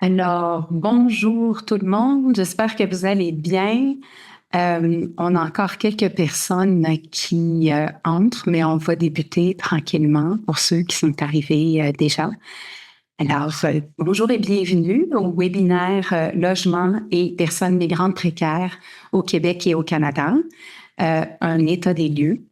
Alors, bonjour tout le monde. J'espère que vous allez bien. On a encore quelques personnes qui entrent, mais on va débuter tranquillement pour ceux qui sont arrivés déjà. Alors, bonjour et bienvenue au webinaire Logement et personnes migrantes précaires au Québec et au Canada, un état des lieux.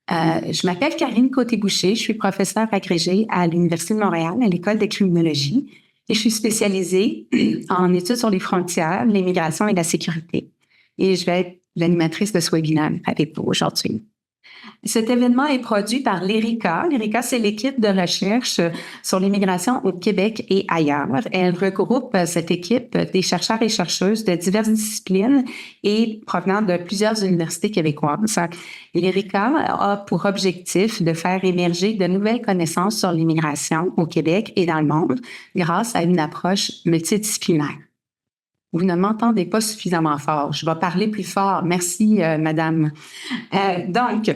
Je m'appelle Karine Côté-Boucher, je suis professeure agrégée à l'Université de Montréal, à l'École de criminologie, et je suis spécialisée en études sur les frontières, l'immigration et la sécurité. Et je vais être l'animatrice de ce webinaire avec vous aujourd'hui. Cet événement est produit par l'ERICA. L'ERICA, c'est l'équipe de recherche sur l'immigration au Québec et ailleurs. Elle regroupe cette équipe des chercheurs et chercheuses de diverses disciplines et provenant de plusieurs universités québécoises. L'ERICA a pour objectif de faire émerger de nouvelles connaissances sur l'immigration au Québec et dans le monde grâce à une approche multidisciplinaire. Vous ne m'entendez pas suffisamment fort. Je vais parler plus fort. Merci, madame. Donc,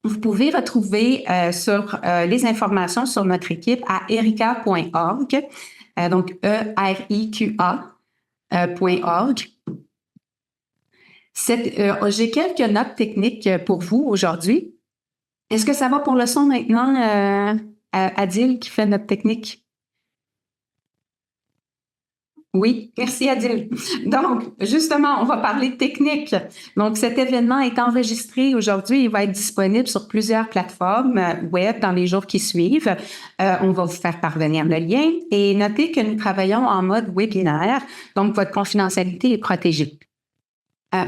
vous pouvez retrouver les informations sur notre équipe à erica.org, donc ERIQA.org. J'ai quelques notes techniques pour vous aujourd'hui. Est-ce que ça va pour le son maintenant, Adil, qui fait notre technique? Oui, merci Adil. Donc, justement, on va parler de technique. Donc, cet événement est enregistré aujourd'hui. Il va être disponible sur plusieurs plateformes web dans les jours qui suivent. On va vous faire parvenir le lien. Et notez que nous travaillons en mode webinaire, donc votre confidentialité est protégée.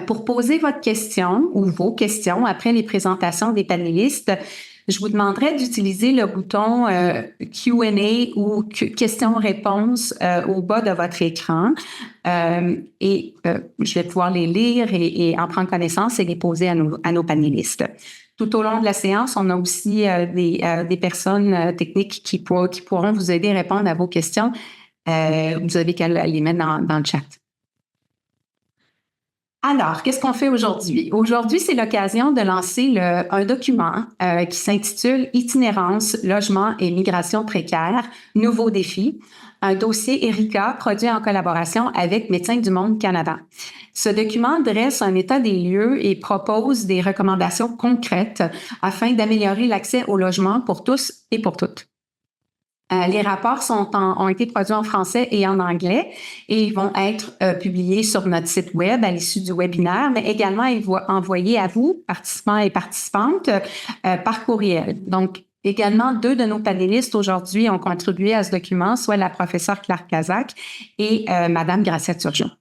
Pour poser votre question ou vos questions après les présentations des panélistes, je vous demanderai d'utiliser le bouton Q&A ou questions-réponses au bas de votre écran. Je vais pouvoir les lire et en prendre connaissance et les poser à nos panélistes. Tout au long de la séance, on a aussi des personnes techniques qui pourront vous aider à répondre à vos questions. Vous avez qu'à les mettre dans le chat. Alors, qu'est-ce qu'on fait aujourd'hui? Aujourd'hui, c'est l'occasion de lancer un document qui s'intitule « Itinérance, logement et migration précaire, nouveaux défis », un dossier ERICA produit en collaboration avec Médecins du Monde Canada. Ce document dresse un état des lieux et propose des recommandations concrètes afin d'améliorer l'accès au logement pour tous et pour toutes. Les rapports ont été produits en français et en anglais et ils vont être publiés sur notre site web à l'issue du webinaire, mais également ils vont envoyer à vous, participants et participantes, par courriel. Donc, également, 2 de nos panélistes aujourd'hui ont contribué à ce document, soit la professeure Claire Kazak et Madame Gracia Turgeon.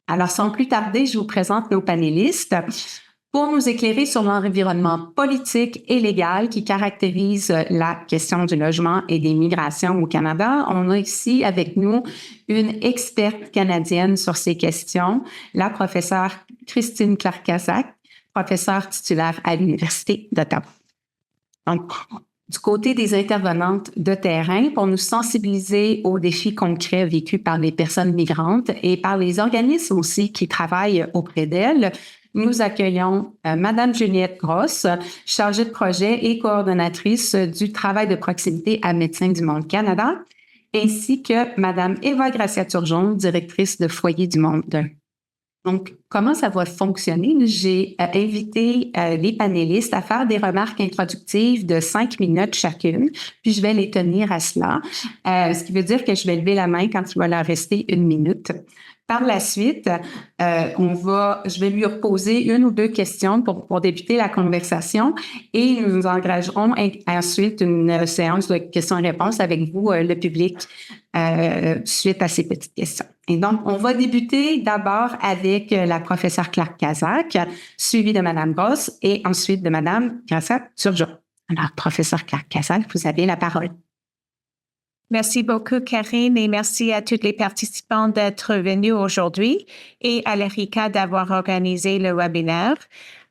Alors, sans plus tarder, je vous présente nos panélistes. Pour nous éclairer sur l'environnement politique et légal qui caractérise la question du logement et des migrations au Canada, on a ici avec nous une experte canadienne sur ces questions, la professeure Christine Clark-Kazak, professeure titulaire à l'Université d'Ottawa. Donc, du côté des intervenantes de terrain, pour nous sensibiliser aux défis concrets vécus par les personnes migrantes et par les organismes aussi qui travaillent auprès d'elles, nous accueillons Madame Juliette Gross, chargée de projet et coordonnatrice du travail de proximité à Médecins du Monde Canada, ainsi que Madame Eva Gracia Turgeon, directrice de Foyer du Monde. Donc, comment ça va fonctionner? J'ai invité les panélistes à faire des remarques introductives de 5 minutes chacune, puis je vais les tenir à cela, ce qui veut dire que je vais lever la main quand il va leur rester 1 minute. Par la suite, je vais lui poser 1 ou 2 questions pour débuter la conversation et nous engagerons ensuite une séance de questions et réponses avec vous, le public, suite à ces petites questions. Et donc, on va débuter d'abord avec la professeure Claire Kazak, suivie de Madame Gross et ensuite de Madame Gracia Turgeon. Alors, professeure Claire Kazak, vous avez la parole. Merci beaucoup, Karine, et merci à tous les participants d'être venus aujourd'hui et à l'ERICA d'avoir organisé le webinaire.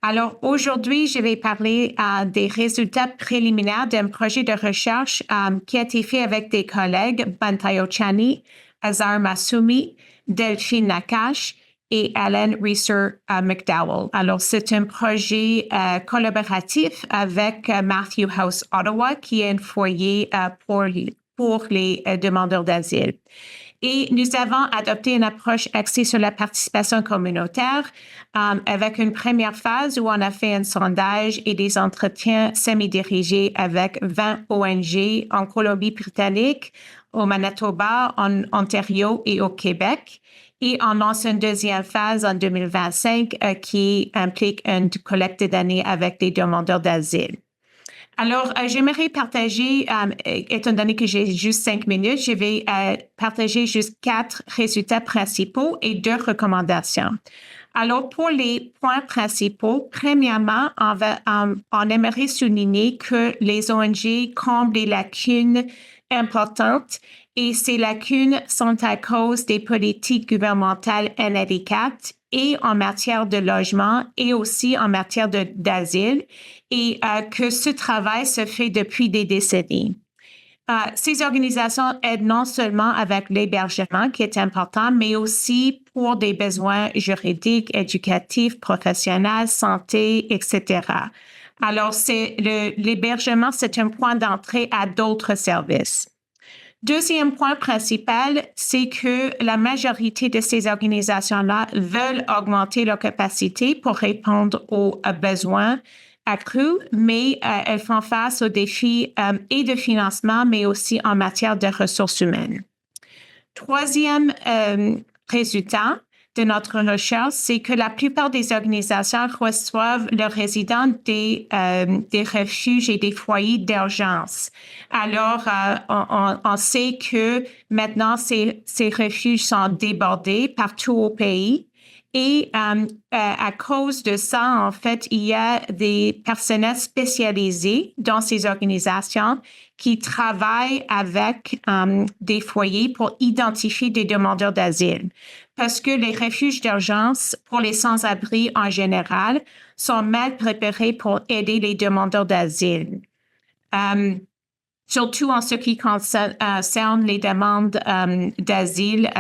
Alors, aujourd'hui, je vais parler des résultats préliminaires d'un projet de recherche qui a été fait avec des collègues, Bantayo Chani, Azar Massoumi, Delphine Nakache et Alan Reeser-McDowell. Alors, c'est un projet collaboratif avec Matthew House Ottawa, qui est un foyer pour les demandeurs d'asile. Et nous avons adopté une approche axée sur la participation communautaire avec une première phase où on a fait un sondage et des entretiens semi-dirigés avec 20 ONG en Colombie-Britannique, au Manitoba, en Ontario et au Québec. Et on lance une deuxième phase en 2025 qui implique une collecte de données avec les demandeurs d'asile. Alors, j'aimerais partager, étant donné que j'ai juste 5 minutes, je vais partager juste 4 résultats principaux et 2 recommandations. Alors, pour les points principaux, premièrement, on aimerait souligner que les ONG comblent des lacunes importantes et ces lacunes sont à cause des politiques gouvernementales inadéquates et en matière de logement et aussi en matière d'asile et que ce travail se fait depuis des décennies. Ces organisations aident non seulement avec l'hébergement, qui est important, mais aussi pour des besoins juridiques, éducatifs, professionnels, santé, etc. Alors, l'hébergement, c'est un point d'entrée à d'autres services. Deuxième point principal, c'est que la majorité de ces organisations-là veulent augmenter leur capacité pour répondre aux besoins accrus, mais elles font face aux défis et de financement, mais aussi en matière de ressources humaines. Troisième résultat de notre recherche, c'est que la plupart des organisations reçoivent leurs résidents des refuges et des foyers d'urgence. Alors, on sait que maintenant, ces refuges sont débordés partout au pays. Et à cause de ça, en fait, il y a des personnels spécialisés dans ces organisations qui travaillent avec des foyers pour identifier des demandeurs d'asile. Parce que les refuges d'urgence pour les sans-abri en général sont mal préparés pour aider les demandeurs d'asile. Surtout en ce qui concerne les demandes d'asile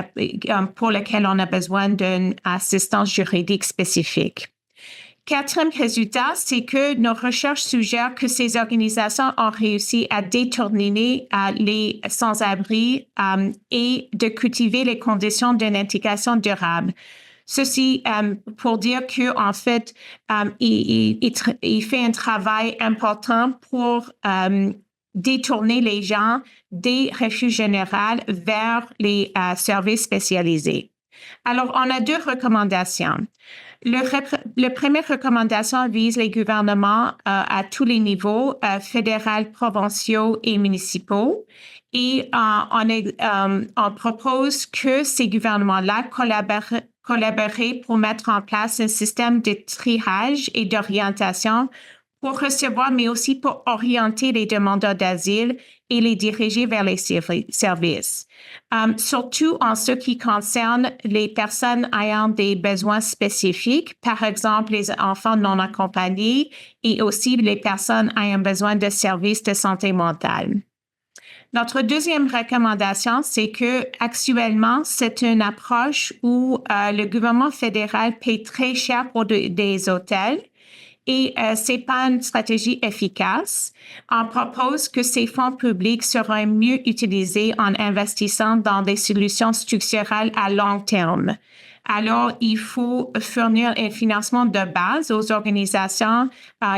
pour lesquelles on a besoin d'une assistance juridique spécifique. Quatrième résultat, c'est que nos recherches suggèrent que ces organisations ont réussi à détourner les sans-abri et de cultiver les conditions d'une intégration durable. Ceci pour dire que en fait, il fait un travail important pour détourner les gens des refuges généraux vers les services spécialisés. Alors, on a 2 recommandations. La première recommandation vise les gouvernements à tous les niveaux, fédéral, provinciaux et municipaux. Et on propose que ces gouvernements-là collaborent pour mettre en place un système de triage et d'orientation pour recevoir, mais aussi pour orienter les demandeurs d'asile et les diriger vers les services. Surtout en ce qui concerne les personnes ayant des besoins spécifiques, par exemple les enfants non accompagnés et aussi les personnes ayant besoin de services de santé mentale. Notre deuxième recommandation, c'est que actuellement, c'est une approche où le gouvernement fédéral paye très cher pour des hôtels. Et c'est pas une stratégie efficace. On propose que ces fonds publics seront mieux utilisés en investissant dans des solutions structurelles à long terme. Alors, il faut fournir un financement de base aux organisations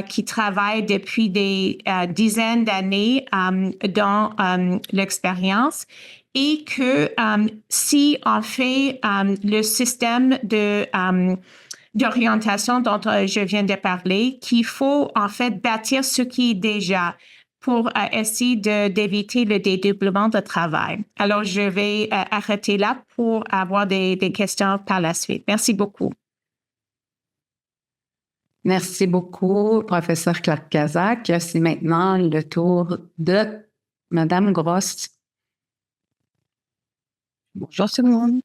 qui travaillent depuis des dizaines d'années dans l'expérience et que si on fait le système d'orientation dont je viens de parler, qu'il faut en fait bâtir ce qui est déjà pour essayer d'éviter le dédoublement de travail. Alors, je vais arrêter là pour avoir des questions par la suite. Merci beaucoup. Merci beaucoup, professeur Clark-Kazak. C'est maintenant le tour de Madame Gross. Bonjour tout le monde.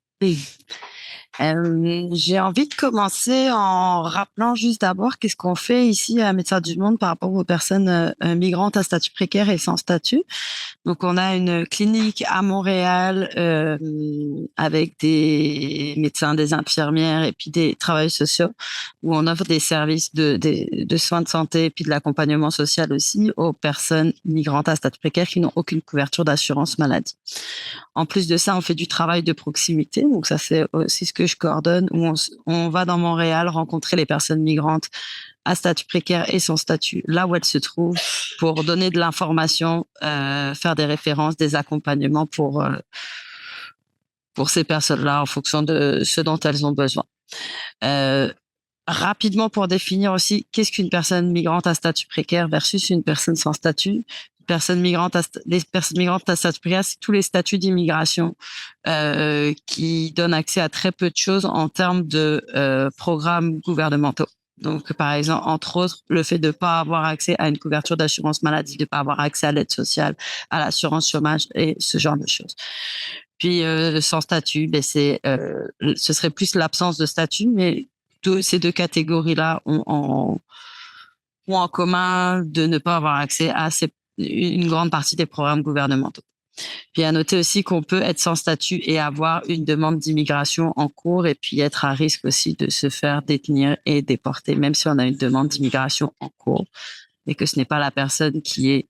J'ai envie de commencer en rappelant juste d'abord qu'est-ce qu'on fait ici à Médecins du Monde par rapport aux personnes migrantes à statut précaire et sans statut. Donc, on a une clinique à Montréal avec des médecins, des infirmières et puis des travailleurs sociaux où on offre des services de soins de santé et puis de l'accompagnement social aussi aux personnes migrantes à statut précaire qui n'ont aucune couverture d'assurance maladie. En plus de ça, on fait du travail de proximité. Donc ça, c'est aussi ce que je coordonne, où on va dans Montréal rencontrer les personnes migrantes à statut précaire et sans statut, là où elles se trouvent, pour donner de l'information, faire des références, des accompagnements pour ces personnes-là en fonction de ce dont elles ont besoin. Rapidement, pour définir aussi qu'est-ce qu'une personne migrante à statut précaire versus une personne sans statut. Les personnes migrantes à statut précaire, c'est tous les statuts d'immigration qui donnent accès à très peu de choses en termes de programmes gouvernementaux. Donc, par exemple, entre autres, le fait de ne pas avoir accès à une couverture d'assurance maladie, de ne pas avoir accès à l'aide sociale, à l'assurance chômage et ce genre de choses. Puis, sans statut, ce serait plus l'absence de statut, mais ces deux catégories-là ont en commun de ne pas avoir accès à une grande partie des programmes gouvernementaux. Puis à noter aussi qu'on peut être sans statut et avoir une demande d'immigration en cours et puis être à risque aussi de se faire détenir et déporter, même si on a une demande d'immigration en cours, et que ce n'est pas la personne qui est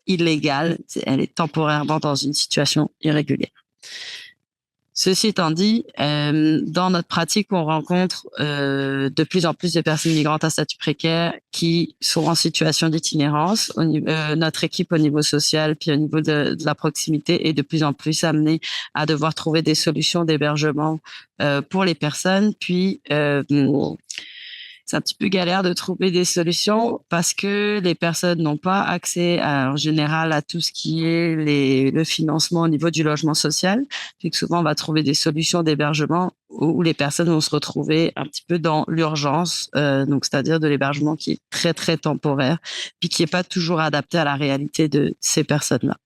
illégale, elle est temporairement dans une situation irrégulière. Ceci étant dit, dans notre pratique, on rencontre de plus en plus de personnes migrantes à statut précaire qui sont en situation d'itinérance. Notre équipe au niveau social puis au niveau de la proximité est de plus en plus amenée à devoir trouver des solutions d'hébergement pour les personnes. Puis, c'est un petit peu galère de trouver des solutions parce que les personnes n'ont pas accès en général à tout ce qui est le financement au niveau du logement social. Puis que souvent, on va trouver des solutions d'hébergement où les personnes vont se retrouver un petit peu dans l'urgence, donc c'est-à-dire de l'hébergement qui est très, très temporaire, puis qui n'est pas toujours adapté à la réalité de ces personnes-là.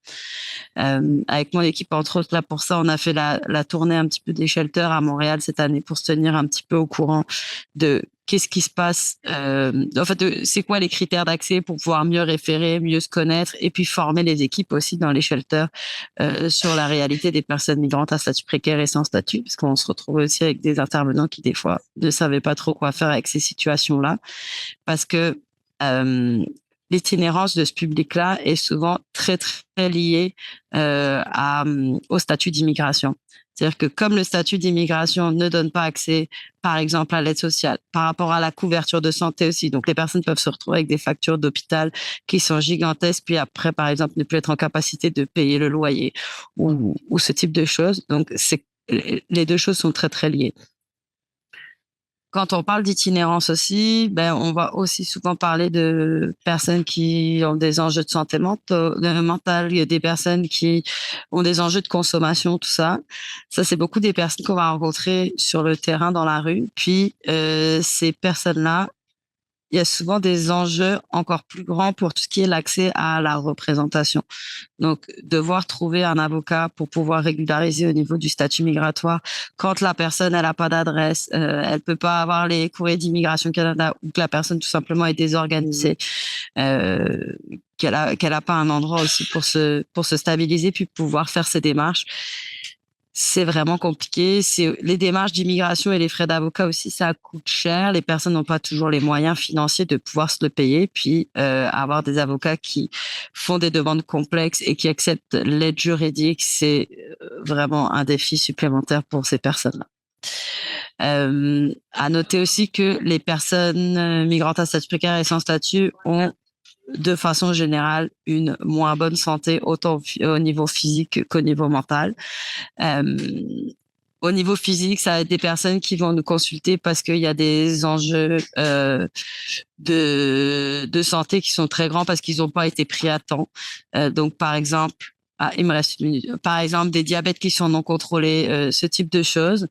Avec mon équipe, entre autres, là, pour ça, on a fait la tournée un petit peu des shelters à Montréal cette année pour se tenir un petit peu au courant de qu'est-ce qui se passe, en fait, c'est quoi les critères d'accès pour pouvoir mieux référer, mieux se connaître et puis former les équipes aussi dans les shelters sur la réalité des personnes migrantes à statut précaire et sans statut, parce qu'on se retrouve aussi avec des intervenants qui, des fois, ne savaient pas trop quoi faire avec ces situations-là, parce que l'itinérance de ce public-là est souvent très, très liée au statut d'immigration. C'est-à-dire que comme le statut d'immigration ne donne pas accès, par exemple, à l'aide sociale, par rapport à la couverture de santé aussi, donc les personnes peuvent se retrouver avec des factures d'hôpital qui sont gigantesques, puis après, par exemple, ne plus être en capacité de payer le loyer ou ce type de choses. Donc, les deux choses sont très, très liées. Quand on parle d'itinérance aussi, on va aussi souvent parler de personnes qui ont des enjeux de santé mentale. Il y a des personnes qui ont des enjeux de consommation, tout ça. Ça, c'est beaucoup des personnes qu'on va rencontrer sur le terrain, dans la rue. Puis, ces personnes-là, il y a souvent des enjeux encore plus grands pour tout ce qui est l'accès à la représentation. Donc, devoir trouver un avocat pour pouvoir régulariser au niveau du statut migratoire quand la personne, elle n'a pas d'adresse, elle peut pas avoir les courriers d'Immigration Canada ou que la personne tout simplement est désorganisée, qu'elle a pas un endroit aussi pour se stabiliser puis pouvoir faire ses démarches. C'est vraiment compliqué. Les démarches d'immigration et les frais d'avocat aussi, ça coûte cher. Les personnes n'ont pas toujours les moyens financiers de pouvoir se le payer. Puis avoir des avocats qui font des demandes complexes et qui acceptent l'aide juridique, c'est vraiment un défi supplémentaire pour ces personnes-là. À noter aussi que les personnes migrantes à statut précaire et sans statut ont de façon générale une moins bonne santé autant au niveau physique qu'au niveau mental. Au niveau physique, ça va être des personnes qui vont nous consulter parce qu'il y a des enjeux de santé qui sont très grands parce qu'ils n'ont pas été pris à temps. Donc, par exemple, il me reste une minute. Par exemple, des diabètes qui sont non contrôlés, ce type de choses,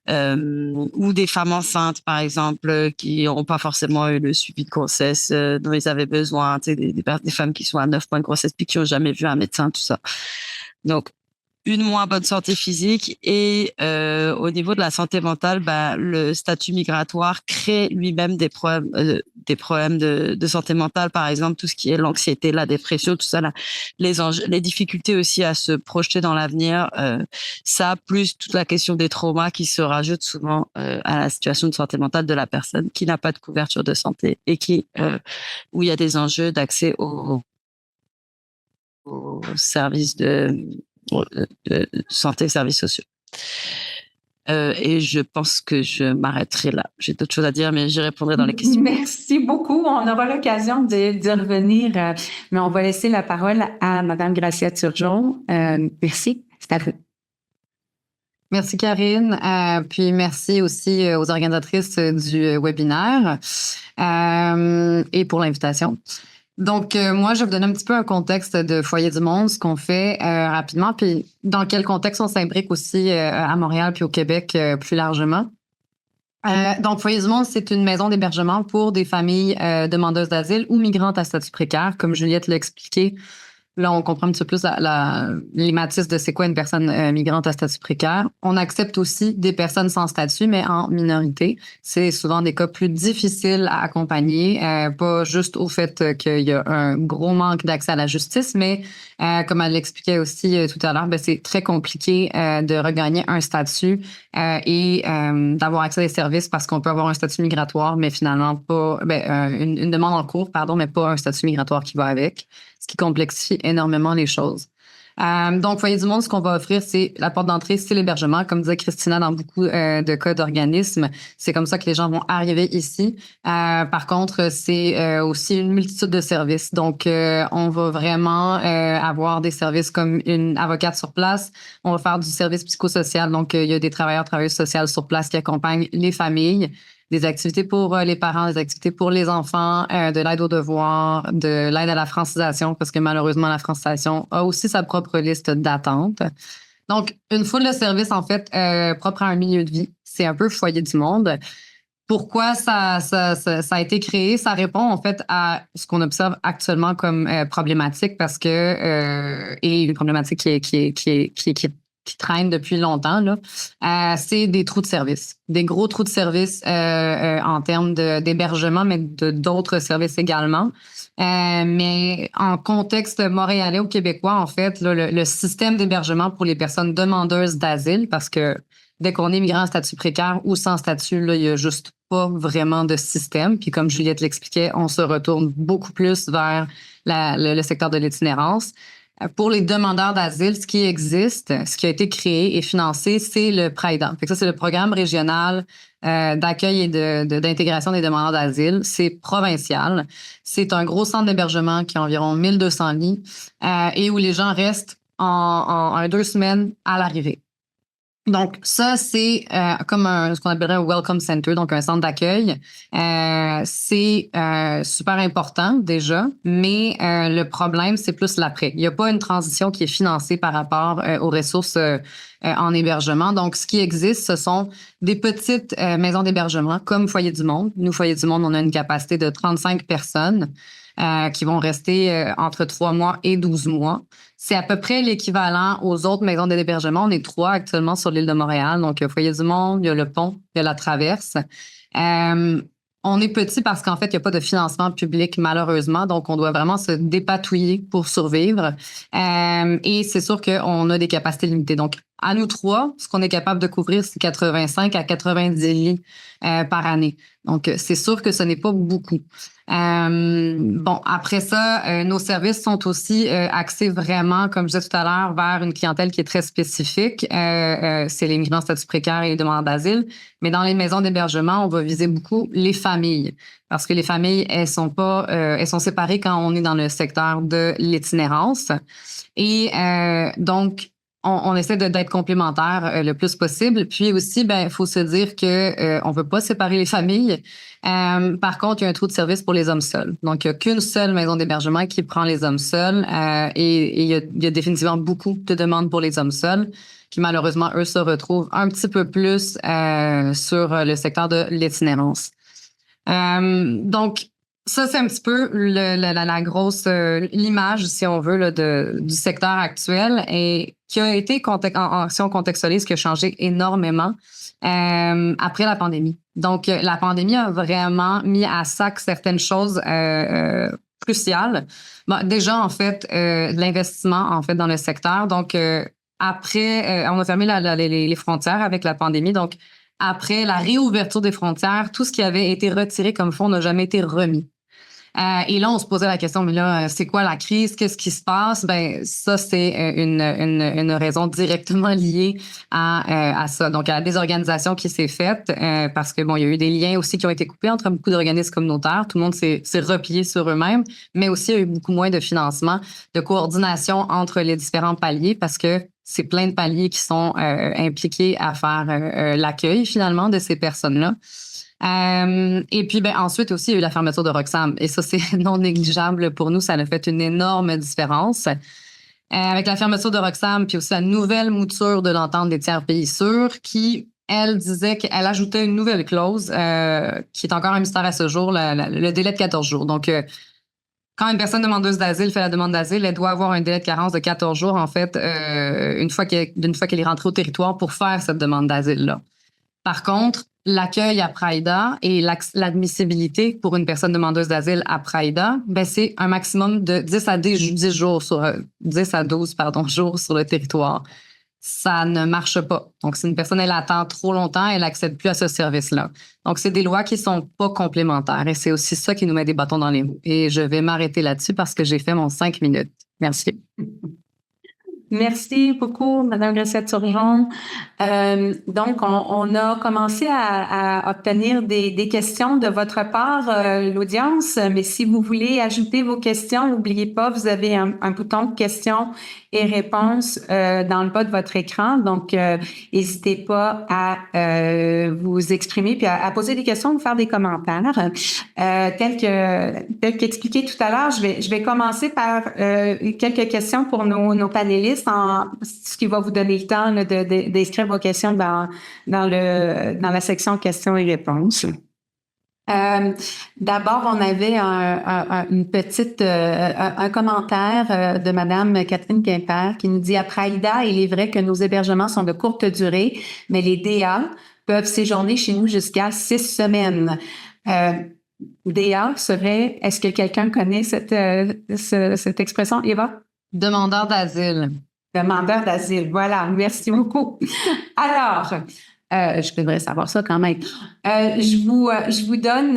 ou des femmes enceintes, par exemple, qui n'ont pas forcément eu le suivi de grossesse dont ils avaient besoin, des femmes qui sont à 9 mois de grossesse puis qui n'ont jamais vu un médecin, tout ça. Donc, une moins bonne santé physique et au niveau de la santé mentale, le statut migratoire crée lui-même des problèmes de santé mentale, par exemple tout ce qui est l'anxiété, la dépression, tout ça, là, les difficultés aussi à se projeter dans l'avenir, ça plus toute la question des traumas qui se rajoutent souvent à la situation de santé mentale de la personne qui n'a pas de couverture de santé et où il y a des enjeux d'accès aux services de santé et services sociaux. Et je pense que je m'arrêterai là. J'ai d'autres choses à dire, mais j'y répondrai dans les questions. Merci beaucoup. On aura l'occasion d'y revenir, mais on va laisser la parole à Mme Gracia Turgeon. Merci. C'est à vous. Merci Karine, puis merci aussi aux organisatrices du webinaire et pour l'invitation. Donc, moi, je vais vous donner un petit peu un contexte de Foyer du Monde, ce qu'on fait rapidement, puis dans quel contexte on s'imbrique aussi à Montréal puis au Québec plus largement. Donc, Foyer du Monde, c'est une maison d'hébergement pour des familles demandeuses d'asile ou migrantes à statut précaire, comme Juliette l'a expliqué. Là, on comprend un petit peu plus les matrices de c'est quoi une personne migrante à statut précaire. On accepte aussi des personnes sans statut, mais en minorité. C'est souvent des cas plus difficiles à accompagner, pas juste au fait qu'il y a un gros manque d'accès à la justice, mais comme elle l'expliquait aussi tout à l'heure, c'est très compliqué de regagner un statut et d'avoir accès à des services parce qu'on peut avoir un statut migratoire, mais finalement pas une demande en cours, pardon, mais pas un statut migratoire qui va avec, ce qui complexifie énormément les choses. Donc, Foyer du Monde, ce qu'on va offrir, c'est la porte d'entrée, c'est l'hébergement. Comme disait Christina, dans beaucoup de cas d'organismes, c'est comme ça que les gens vont arriver ici. Par contre, c'est aussi une multitude de services. Donc, on va vraiment avoir des services comme une avocate sur place. On va faire du service psychosocial. Donc, il y a des travailleuses sociales sur place qui accompagnent les familles, des activités pour les parents, des activités pour les enfants, de l'aide aux devoirs, de l'aide à la francisation, parce que malheureusement, la francisation a aussi sa propre liste d'attente. Donc, une foule de services, en fait, propres à un milieu de vie. C'est un peu Foyer du Monde. Pourquoi ça a été créé? Ça répond, en fait, à ce qu'on observe actuellement comme problématique, parce que, et une problématique qui traîne depuis longtemps, là, c'est des trous de service. Des gros trous de service en termes d'hébergement, mais d'autres services également. Mais en contexte montréalais ou québécois, en fait, là, le système d'hébergement pour les personnes demandeuses d'asile, parce que dès qu'on est migrant en statut précaire ou sans statut, là, il y a juste pas vraiment de système. Puis comme Juliette l'expliquait, on se retourne beaucoup plus vers le secteur de l'itinérance. Pour les demandeurs d'asile, ce qui existe, ce qui a été créé et financé, c'est le PRAIDA. Fait que ça, c'est le programme régional d'accueil et d'intégration des demandeurs d'asile. C'est provincial. C'est un gros centre d'hébergement qui a environ 1200 lits et où les gens restent en 2 semaines à l'arrivée. Donc, ça, c'est comme ce qu'on appellerait un welcome center, donc un centre d'accueil. C'est super important déjà, mais le problème, c'est plus l'après. Il n'y a pas une transition qui est financée par rapport aux ressources en hébergement. Donc, ce qui existe, ce sont des petites maisons d'hébergement comme Foyer du Monde. Nous, Foyer du Monde, on a une capacité de 35 personnes qui vont rester entre 3 mois et 12 mois. C'est à peu près l'équivalent aux autres maisons d'hébergement. On est 3 actuellement sur l'île de Montréal. Donc, il y a Foyer du Monde, il y a le pont, il y a la traverse. On est petit parce qu'en fait, il n'y a pas de financement public, malheureusement. Donc, on doit vraiment se dépatouiller pour survivre. Et c'est sûr qu'on a des capacités limitées. Donc, à nous 3, ce qu'on est capable de couvrir, c'est 85 à 90 lits par année. Donc, c'est sûr que ce n'est pas beaucoup. Bon, après ça, nos services sont aussi axés vraiment, comme je disais tout à l'heure, vers une clientèle qui est très spécifique. C'est les migrants statut précaire et les demandeurs d'asile. Mais dans les maisons d'hébergement, on va viser beaucoup les familles. Parce que les familles, elles sont séparées quand on est dans le secteur de l'itinérance. Et donc, on essaie d'être complémentaires le plus possible. Puis aussi, il faut se dire que on veut pas séparer les familles. Par contre, il y a un trou de service pour les hommes seuls. Donc, il n'y a qu'une seule maison d'hébergement qui prend les hommes seuls. Et il y a définitivement beaucoup de demandes pour les hommes seuls qui, malheureusement, eux, se retrouvent un petit peu plus sur le secteur de l'itinérance. Donc, Ça, c'est un petit peu la grosse l'image, si on veut, là, du secteur actuel et qui a été, si on contextualise, qui a changé énormément après la pandémie. Donc, la pandémie a vraiment mis à sac certaines choses cruciales. Bon, déjà, en fait, de l'investissement, en fait, dans le secteur. Donc, après, on a fermé les frontières avec la pandémie. Donc, après la réouverture des frontières, tout ce qui avait été retiré comme fonds n'a jamais été remis. Et là, on se posait la question, mais là, c'est quoi la crise? Qu'est-ce qui se passe? Ben, ça, c'est une raison directement liée à ça. Donc, à la désorganisation qui s'est faite, parce que bon, il y a eu des liens aussi qui ont été coupés entre beaucoup d'organismes communautaires. Tout le monde s'est replié sur eux-mêmes, mais aussi il y a eu beaucoup moins de financement, de coordination entre les différents paliers, parce que c'est plein de paliers qui sont impliqués à faire l'accueil, finalement, de ces personnes-là. Et puis, ben, ensuite aussi, il y a eu la fermeture de Roxham. Et ça, c'est non négligeable pour nous. Ça a fait une énorme différence. Avec la fermeture de Roxham, puis aussi la nouvelle mouture de l'entente des tiers pays sûrs, qui, elle, disait qu'elle ajoutait une nouvelle clause, qui est encore un mystère à ce jour, le délai de 14 jours. Donc, quand une personne demandeuse d'asile fait la demande d'asile, elle doit avoir un délai de carence de 14 jours, en fait, d'une fois qu'elle est rentrée au territoire pour faire cette demande d'asile-là. Par contre, l'accueil à Praïda et l'admissibilité pour une personne demandeuse d'asile à Praïda, ben c'est un maximum de 10 à 12 jours sur le territoire. Ça ne marche pas. Donc, si une personne, elle attend trop longtemps, elle n'accède plus à ce service-là. Donc, c'est des lois qui sont pas complémentaires et c'est aussi ça qui nous met des bâtons dans les roues. Et je vais m'arrêter là-dessus parce que j'ai fait mon 5 minutes. Merci. Merci beaucoup, Madame Gressette-Turgeon. Donc, on a commencé à obtenir des questions de votre part, l'audience, mais si vous voulez ajouter vos questions, n'oubliez pas, vous avez un bouton de questions et réponses dans le bas de votre écran. Donc, n'hésitez pas à vous exprimer puis à poser des questions ou faire des commentaires. Tel qu'expliqué tout à l'heure, je vais commencer par quelques questions pour nos panélistes, ce qui va vous donner le temps là, d'inscrire vos questions dans la section questions et réponses. D'abord, on avait un commentaire de Madame Catherine Quimper qui nous dit: à Praïda, il est vrai que nos hébergements sont de courte durée, mais les DA peuvent séjourner chez nous jusqu'à 6 semaines. DA serait, est-ce que quelqu'un connaît cette expression, Eva? Demandeur d'asile. Demandeur d'asile, voilà, merci beaucoup. Alors, je devrais savoir ça quand même. Je vous donne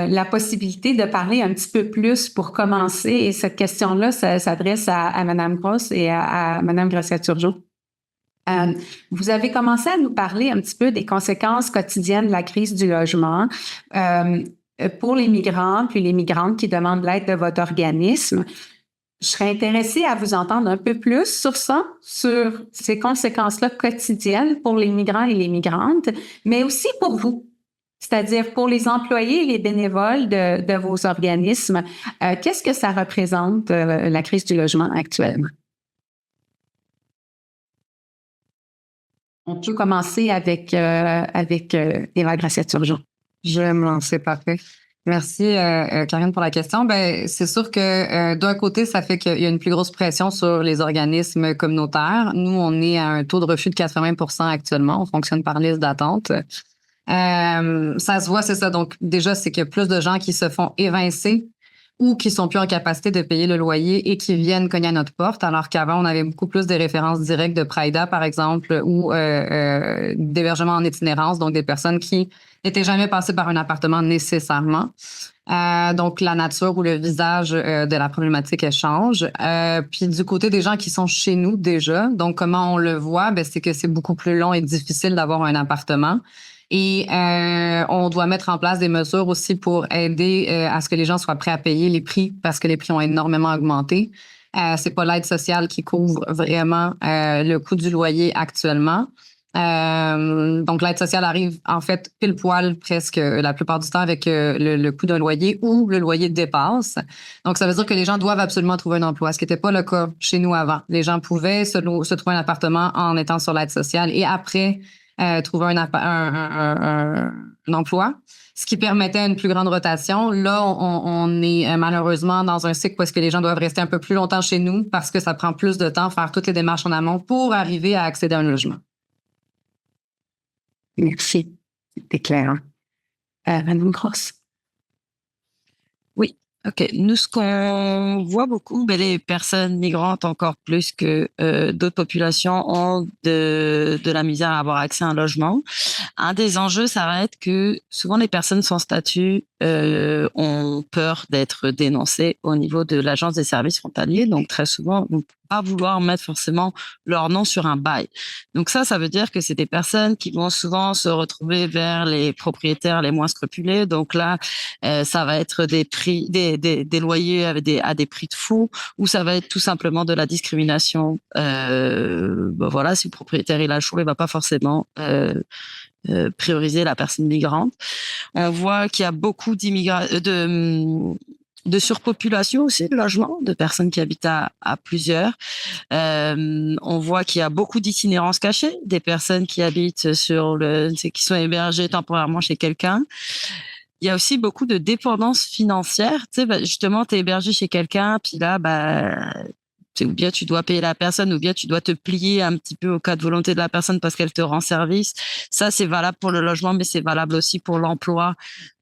la possibilité de parler un petit peu plus pour commencer. Et cette question-là, ça s'adresse à Madame Gross et à Madame Gressette-Turgeon. Vous avez commencé à nous parler un petit peu des conséquences quotidiennes de la crise du logement pour les migrants puis les migrantes qui demandent l'aide de votre organisme. Je serais intéressée à vous entendre un peu plus sur ça, sur ces conséquences-là quotidiennes pour les migrants et les migrantes, mais aussi pour vous, c'est-à-dire pour les employés et les bénévoles de vos organismes. Qu'est-ce que ça représente, la crise du logement actuellement? On peut commencer avec Eva Gressette-Turgeon. Je vais me lancer, parfait. Merci, Karine, pour la question. Ben, c'est sûr que d'un côté, ça fait qu'il y a une plus grosse pression sur les organismes communautaires. Nous, on est à un taux de refus de 80% actuellement. On fonctionne par liste d'attente. Ça se voit, c'est ça. Donc, déjà, c'est qu'il y a plus de gens qui se font évincer ou qui sont plus en capacité de payer le loyer et qui viennent cogner à notre porte, alors qu'avant, on avait beaucoup plus de références directes de Praïda, par exemple, ou d'hébergement en itinérance, donc des personnes qui n'étaient jamais passées par un appartement nécessairement. Donc, la nature ou le visage de la problématique, elle change. Puis, du côté des gens qui sont chez nous déjà, donc comment on le voit, ben, c'est que c'est beaucoup plus long et difficile d'avoir un appartement. Et on doit mettre en place des mesures aussi pour aider à ce que les gens soient prêts à payer les prix parce que les prix ont énormément augmenté. C'est pas l'aide sociale qui couvre vraiment le coût du loyer actuellement. Donc, l'aide sociale arrive en fait pile poil presque la plupart du temps avec le coût d'un loyer ou le loyer dépasse. Donc, ça veut dire que les gens doivent absolument trouver un emploi, ce qui n'était pas le cas chez nous avant. Les gens pouvaient se trouver un appartement en étant sur l'aide sociale et après trouver d'emploi, ce qui permettait une plus grande rotation. Là, on est malheureusement dans un cycle où est-ce que les gens doivent rester un peu plus longtemps chez nous parce que ça prend plus de temps faire toutes les démarches en amont pour arriver à accéder à un logement. Merci. C'était clair. Madame Grosse. Oui. OK. Nous, ce qu'on voit beaucoup, les personnes migrantes encore plus que d'autres populations ont de la misère à avoir accès à un logement. Un des enjeux, ça va être que souvent les personnes sans statut ont peur d'être dénoncées au niveau de l'Agence des services frontaliers. Donc, très souvent, vont pas vouloir mettre forcément leur nom sur un bail. Donc ça veut dire que c'est des personnes qui vont souvent se retrouver vers les propriétaires les moins scrupuleux. Donc là, ça va être des prix, des loyers à des prix de fou, ou ça va être tout simplement de la discrimination. Voilà, si le propriétaire il a le choix, il va pas forcément prioriser la personne migrante. On voit qu'il y a beaucoup de surpopulation aussi de logements, de personnes qui habitent à plusieurs. On voit qu'il y a beaucoup d'itinérance cachée, des personnes qui habitent qui sont hébergées temporairement chez quelqu'un. Il y a aussi beaucoup de dépendance financière. Tu sais, justement, t'es hébergé chez quelqu'un, puis là, ou bien tu dois payer la personne, ou bien tu dois te plier un petit peu au cas de volonté de la personne parce qu'elle te rend service. Ça, c'est valable pour le logement, mais c'est valable aussi pour l'emploi.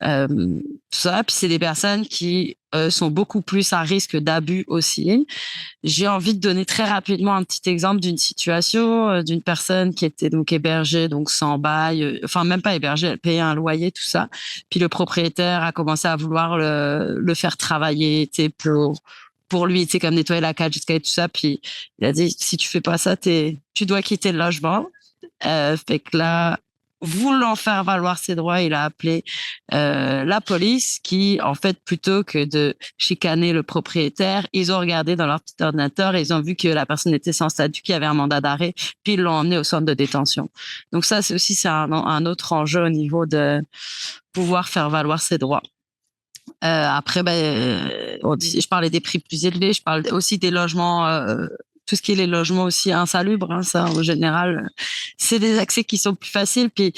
Tout ça. Puis c'est des personnes qui sont beaucoup plus à risque d'abus aussi. J'ai envie de donner très rapidement un petit exemple d'une situation d'une personne qui était donc hébergée, donc sans bail, enfin même pas hébergée, elle payait un loyer, tout ça. Puis le propriétaire a commencé à vouloir le faire travailler, tu sais, pour lui, tu sais, comme nettoyer la cage jusqu'à tout ça. Puis il a dit, si tu fais pas ça, tu dois quitter le logement. Fait que là, voulant faire valoir ses droits, il a appelé la police qui, en fait, plutôt que de chicaner le propriétaire, ils ont regardé dans leur petit ordinateur et ils ont vu que la personne était sans statut, qu'il y avait un mandat d'arrêt, puis ils l'ont emmené au centre de détention. Donc ça, c'est un autre enjeu au niveau de pouvoir faire valoir ses droits. Après, je parlais des prix plus élevés, je parle aussi des logements, tout ce qui est les logements aussi insalubres, hein, ça en général, c'est des accès qui sont plus faciles. Puis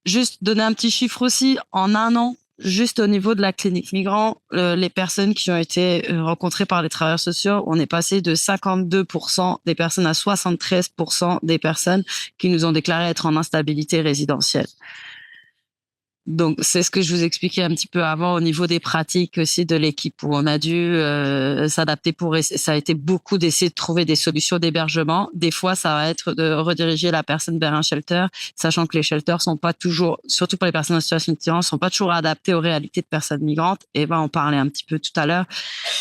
juste donner un petit chiffre aussi, en un an, juste au niveau de la clinique migrant, les personnes qui ont été rencontrées par les travailleurs sociaux, on est passé de 52% des personnes à 73% des personnes qui nous ont déclaré être en instabilité résidentielle. Donc, c'est ce que je vous expliquais un petit peu avant au niveau des pratiques aussi de l'équipe où on a dû s'adapter ça a été beaucoup d'essayer de trouver des solutions d'hébergement. Des fois, ça va être de rediriger la personne vers un shelter, sachant que les shelters sont pas toujours, surtout pour les personnes en situation d'itinérance, sont pas toujours adaptés aux réalités de personnes migrantes. Et on parlait un petit peu tout à l'heure.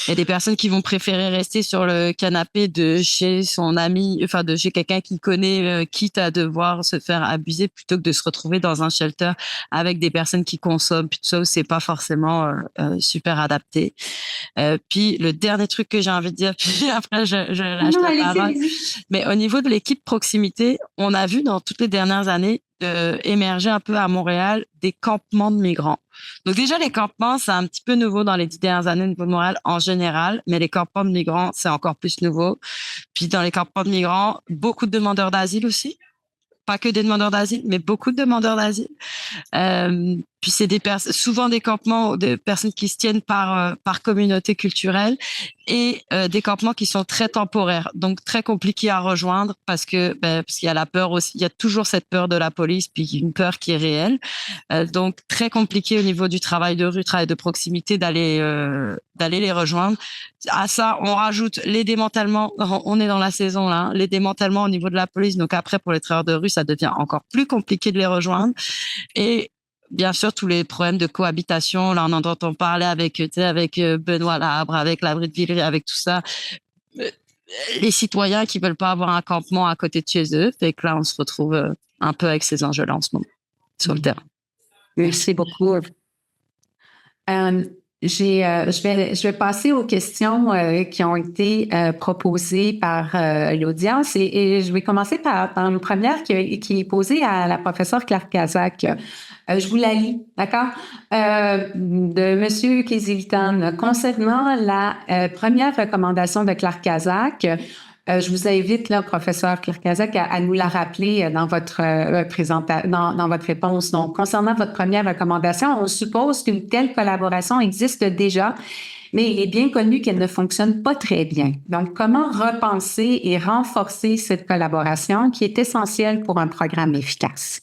Il y a des personnes qui vont préférer rester sur le canapé de chez son ami, enfin de chez quelqu'un qu'il connaît, quitte à devoir se faire abuser plutôt que de se retrouver dans un shelter avec des personnes qui consomment, puis tout ça, c'est pas forcément super adapté. Puis le dernier truc que j'ai envie de dire, puis après je lâche la parole. Mais au niveau de l'équipe proximité, on a vu dans toutes les dernières années émerger un peu à Montréal des campements de migrants. Donc déjà, les campements, c'est un petit peu nouveau dans les 10 dernières années au niveau de Montréal en général, mais les campements de migrants, c'est encore plus nouveau. Puis dans les campements de migrants, beaucoup de demandeurs d'asile aussi. Pas que des demandeurs d'asile, mais beaucoup de demandeurs d'asile. Puis c'est souvent des campements de personnes qui se tiennent par communauté culturelle et des campements qui sont très temporaires, donc très compliqués à rejoindre parce qu'il y a la peur aussi, il y a toujours cette peur de la police, puis une peur qui est réelle. Donc très compliqué au niveau du travail de rue, travail de proximité d'aller les rejoindre. À ça, on rajoute les démantèlements. On est dans la saison là, les démantèlements au niveau de la police. Donc après, pour les travailleurs de rue, ça devient encore plus compliqué de les rejoindre. Et bien sûr, tous les problèmes de cohabitation. Là, on en entend parler avec Benoît Labre, avec l'abri de Villeray, avec tout ça. Les citoyens qui veulent pas avoir un campement à côté de chez eux. Fait que là, on se retrouve un peu avec ces enjeux-là en ce moment sur le terrain. Merci beaucoup. Je vais passer aux questions qui ont été proposées par l'audience et je vais commencer par une première qui est posée à la professeure Claire Kazak. Je vous la lis, d'accord? De Monsieur Kézilitan. Concernant la première recommandation de Claire Kazak, Je vous invite, là, professeur Kirkazak, à nous la rappeler dans votre dans votre réponse. Donc, concernant votre première recommandation, on suppose qu'une telle collaboration existe déjà, mais il est bien connu qu'elle ne fonctionne pas très bien. Donc, comment repenser et renforcer cette collaboration qui est essentielle pour un programme efficace?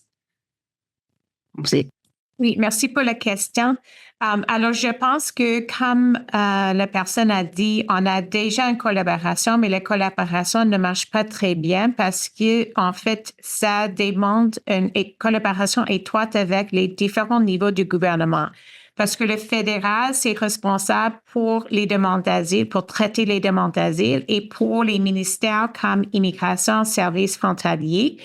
Oui, merci pour la question. Alors, je pense que comme la personne a dit, on a déjà une collaboration, mais la collaboration ne marche pas très bien parce que, en fait, ça demande une collaboration étroite avec les différents niveaux du gouvernement. Parce que le fédéral, c'est responsable pour les demandes d'asile, pour traiter les demandes d'asile et pour les ministères comme immigration, services frontaliers.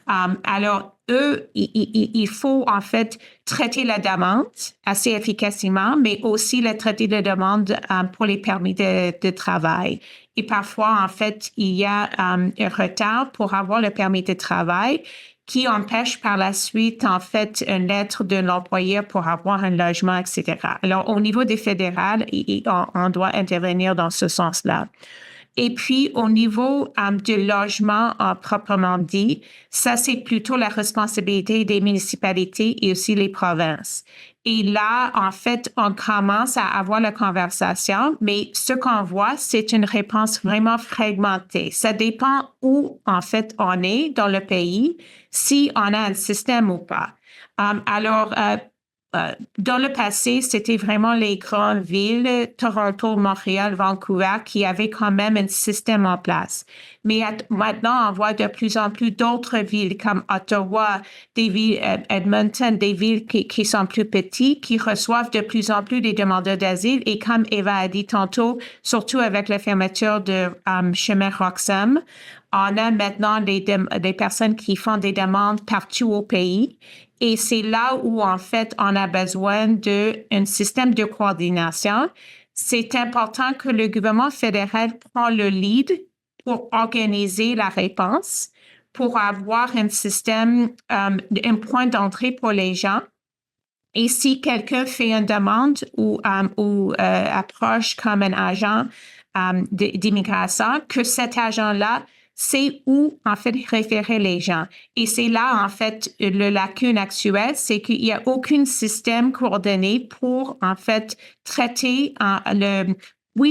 Alors, eux, il faut en fait traiter la demande assez efficacement, mais aussi la traiter la demande pour les permis de travail. Et parfois, en fait, il y a un retard pour avoir le permis de travail qui empêche par la suite, en fait, une lettre de l'employeur pour avoir un logement, etc. Alors, au niveau des fédérales, on doit intervenir dans ce sens-là. Et puis, au niveau du logement proprement dit, ça, c'est plutôt la responsabilité des municipalités et aussi les provinces. Et là, en fait, on commence à avoir la conversation, mais ce qu'on voit, c'est une réponse vraiment fragmentée. Ça dépend où, en fait, on est dans le pays, si on a un système ou pas. Dans le passé, c'était vraiment les grandes villes, Toronto, Montréal, Vancouver, qui avaient quand même un système en place. Mais maintenant, on voit de plus en plus d'autres villes comme Ottawa, des villes, Edmonton, des villes qui sont plus petites, qui reçoivent de plus en plus des demandeurs d'asile. Et comme Eva a dit tantôt, surtout avec la fermeture de chemin Roxham, on a maintenant des personnes qui font des demandes partout au pays. Et c'est là où, en fait, on a besoin d'un système de coordination. C'est important que le gouvernement fédéral prend le lead pour organiser la réponse, pour avoir un système, un point d'entrée pour les gens. Et si quelqu'un fait une demande ou approche comme un agent d'immigration, que cet agent-là c'est où, en fait, référer les gens. Et c'est là, en fait, le lacune actuel, c'est qu'il n'y a aucun système coordonné pour, en fait, traiter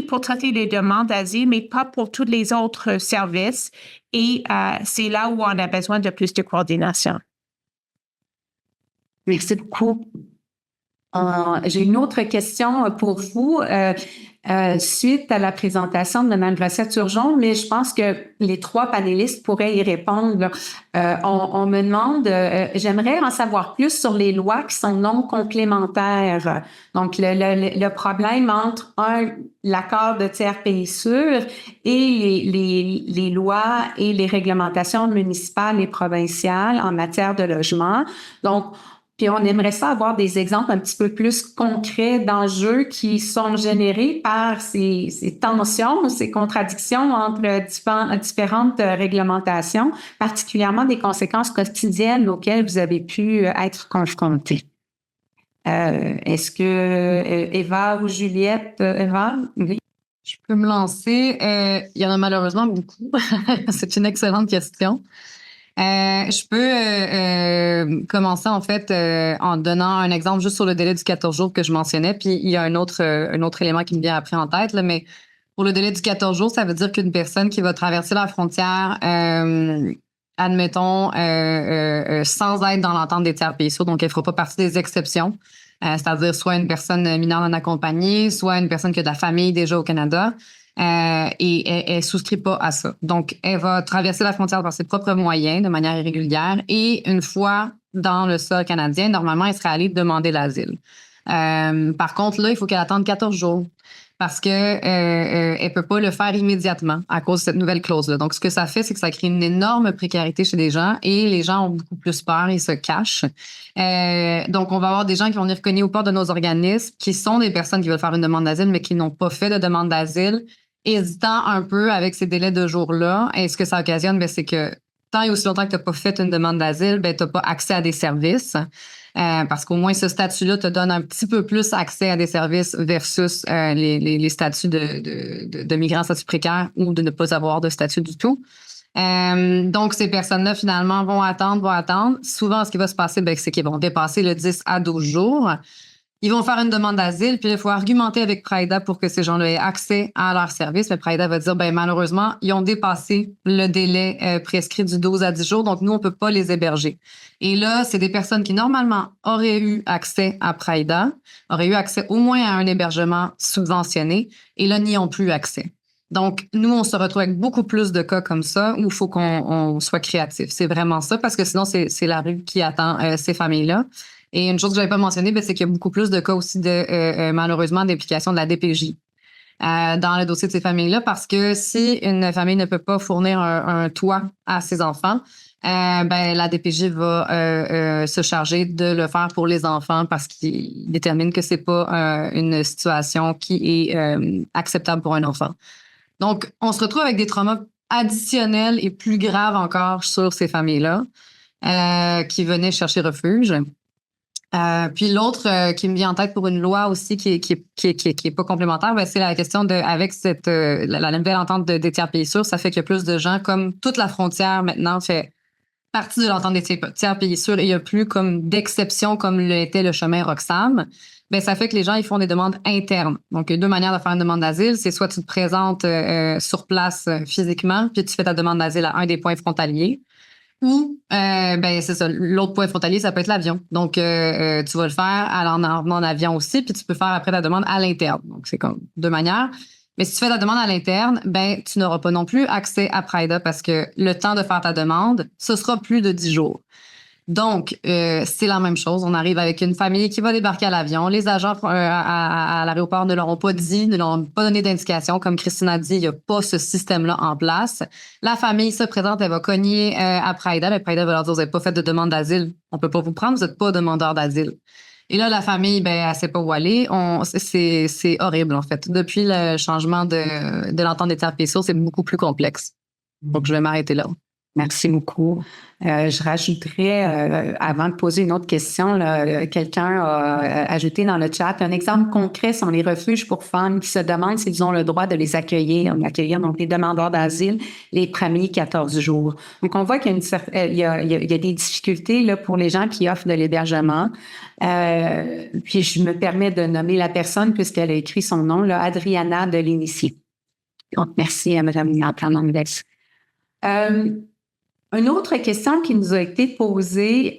pour traiter les demandes d'asile, mais pas pour tous les autres services. Et c'est là où on a besoin de plus de coordination. Merci beaucoup. J'ai une autre question pour vous. Suite à la présentation de Mme Brossette-Turgeon, mais je pense que les trois panélistes pourraient y répondre. On me demande, j'aimerais en savoir plus sur les lois qui sont non complémentaires. Donc, le problème entre l'accord de tiers pays sûr et les lois et les réglementations municipales et provinciales en matière de logement. Donc, puis on aimerait ça avoir des exemples un petit peu plus concrets d'enjeux qui sont générés par ces tensions, ces contradictions entre différentes réglementations, particulièrement des conséquences quotidiennes auxquelles vous avez pu être confrontés. Est-ce que Eva ou Juliette, Eva? Oui. Je peux me lancer. Il y en a malheureusement beaucoup. C'est une excellente question. Je peux commencer en fait en donnant un exemple juste sur le délai du 14 jours que je mentionnais, puis il y a un autre élément qui me vient après en tête, là, mais pour le délai du 14 jours, ça veut dire qu'une personne qui va traverser la frontière, admettons, sans être dans l'entente des tiers pays sûrs, donc elle ne fera pas partie des exceptions, c'est-à-dire soit une personne mineure non accompagnée, soit une personne qui a de la famille déjà au Canada, et elle souscrit pas à ça. Donc, elle va traverser la frontière par ses propres moyens de manière irrégulière et une fois dans le sol canadien, normalement, elle serait allée demander l'asile. Par contre, là, il faut qu'elle attende 14 jours parce que elle peut pas le faire immédiatement à cause de cette nouvelle clause-là. Donc, ce que ça fait, c'est que ça crée une énorme précarité chez les gens et les gens ont beaucoup plus peur et se cachent. Donc, on va avoir des gens qui vont venir cogner aux portes de nos organismes, qui sont des personnes qui veulent faire une demande d'asile, mais qui n'ont pas fait de demande d'asile, hésitant un peu avec ces délais de jours-là. Et ce que ça occasionne, c'est que tant et aussi longtemps que tu n'as pas fait une demande d'asile, tu n'as pas accès à des services. parce qu'au moins ce statut-là te donne un petit peu plus accès à des services versus les statuts de migrants statut précaire ou de ne pas avoir de statut du tout. Donc, ces personnes-là, finalement, vont attendre. Souvent, ce qui va se passer, c'est qu'ils vont dépasser le 10 à 12 jours. Ils vont faire une demande d'asile, puis il faut argumenter avec Praida pour que ces gens-là aient accès à leur service. Mais Praida va dire, malheureusement, ils ont dépassé le délai prescrit du 12 à 10 jours, donc nous, on peut pas les héberger. Et là, c'est des personnes qui, normalement, auraient eu accès à Praida, auraient eu accès au moins à un hébergement subventionné, et là, n'y ont plus accès. Donc, nous, on se retrouve avec beaucoup plus de cas comme ça où il faut qu'on soit créatif. C'est vraiment ça, parce que sinon, c'est la rue qui attend ces familles-là. Et une chose que je n'avais pas mentionnée, c'est qu'il y a beaucoup plus de cas aussi malheureusement, d'implication de la DPJ dans le dossier de ces familles-là, parce que si une famille ne peut pas fournir un toit à ses enfants, la DPJ va se charger de le faire pour les enfants parce qu'il détermine que c'est pas une situation qui est acceptable pour un enfant. Donc, on se retrouve avec des traumas additionnels et plus graves encore sur ces familles-là qui venaient chercher refuge. Puis l'autre qui me vient en tête pour une loi aussi qui est pas complémentaire, c'est la question de avec cette la nouvelle entente des tiers pays sûrs, ça fait qu'il y a plus de gens, comme toute la frontière maintenant fait partie de l'entente des tiers pays sûrs et il y a plus comme d'exception comme l'était le chemin Roxham. Ça fait que les gens ils font des demandes internes. Donc il y a deux manières de faire une demande d'asile, c'est soit tu te présentes sur place physiquement puis tu fais ta demande d'asile à un des points frontaliers. Ou, c'est ça, l'autre point frontalier, ça peut être l'avion. Donc, tu vas le faire en avion aussi, puis tu peux faire après ta demande à l'interne. Donc, c'est comme deux manières. Mais si tu fais ta demande à l'interne, tu n'auras pas non plus accès à Praida parce que le temps de faire ta demande, ce sera plus de 10 jours. Donc, c'est la même chose. On arrive avec une famille qui va débarquer à l'avion. Les agents à l'aéroport ne leur ont pas dit, ne leur ont pas donné d'indication. Comme Christine a dit, il n'y a pas ce système-là en place. La famille se présente, elle va cogner à Praida, mais Praida va leur dire, vous n'avez pas fait de demande d'asile. On peut pas vous prendre, vous n'êtes pas demandeur d'asile. Et là, la famille, elle ne sait pas où aller. C'est horrible, en fait. Depuis le changement de l'entente des tiers pays sûrs, c'est beaucoup plus complexe. Donc, je vais m'arrêter là. Merci beaucoup. Je rajouterais, avant de poser une autre question, quelqu'un a ajouté dans le chat un exemple concret sont les refuges pour femmes qui se demandent s'ils ont le droit de les accueillir donc les demandeurs d'asile les premiers 14 jours. Donc, on voit qu'il y a des difficultés là, pour les gens qui offrent de l'hébergement. Puis, je me permets de nommer la personne puisqu'elle a écrit son nom, là, Adriana de l'Initie. Donc, merci à Mme Hernandez. Une autre question qui nous a été posée,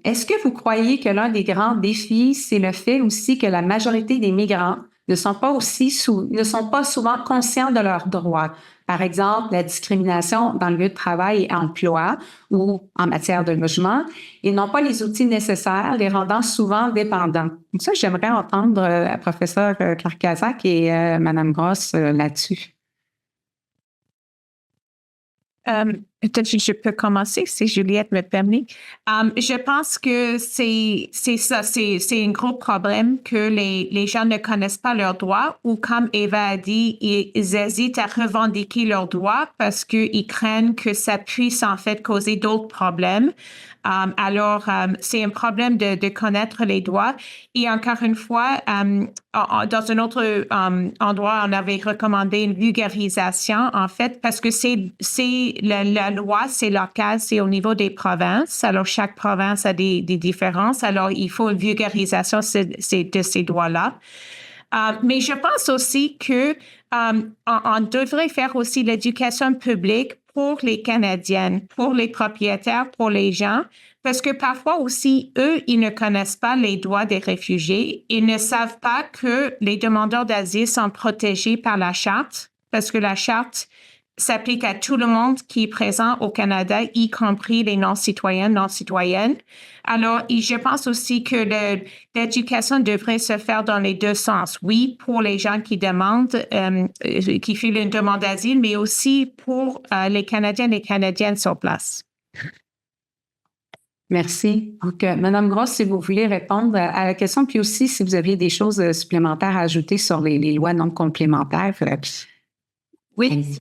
est-ce que vous croyez que l'un des grands défis, c'est le fait aussi que la majorité des migrants ne sont pas souvent conscients de leurs droits? Par exemple, la discrimination dans le lieu de travail et emploi ou en matière de logement. Ils n'ont pas les outils nécessaires, les rendant souvent dépendants. Donc ça, j'aimerais entendre la professeure Karkazak et Mme Gross là-dessus. Peut-être que je peux commencer si Juliette me permet. Je pense que c'est ça, c'est un gros problème que les gens ne connaissent pas leurs droits ou comme Eva a dit, ils hésitent à revendiquer leurs droits parce qu'ils craignent que ça puisse en fait causer d'autres problèmes. Alors, c'est un problème de connaître les droits. Et encore une fois, dans un autre endroit, on avait recommandé une vulgarisation, en fait, parce que la loi, c'est local, c'est au niveau des provinces. Alors, chaque province a des différences. Alors, il faut une vulgarisation de ces droits-là. Mais je pense aussi que on devrait faire aussi l'éducation publique pour les Canadiennes, pour les propriétaires, pour les gens, parce que parfois aussi, eux, ils ne connaissent pas les droits des réfugiés. Ils ne savent pas que les demandeurs d'asile sont protégés par la Charte, parce que la Charte s'applique à tout le monde qui est présent au Canada, y compris les non-citoyennes. Alors, je pense aussi que l'éducation devrait se faire dans les deux sens. Oui, pour les gens qui demandent, qui font une demande d'asile, mais aussi pour les Canadiens et Canadiennes sur place. Merci. Donc, Mme Gross, si vous voulez répondre à la question, puis aussi si vous aviez des choses supplémentaires à ajouter sur les lois non complémentaires. Oui.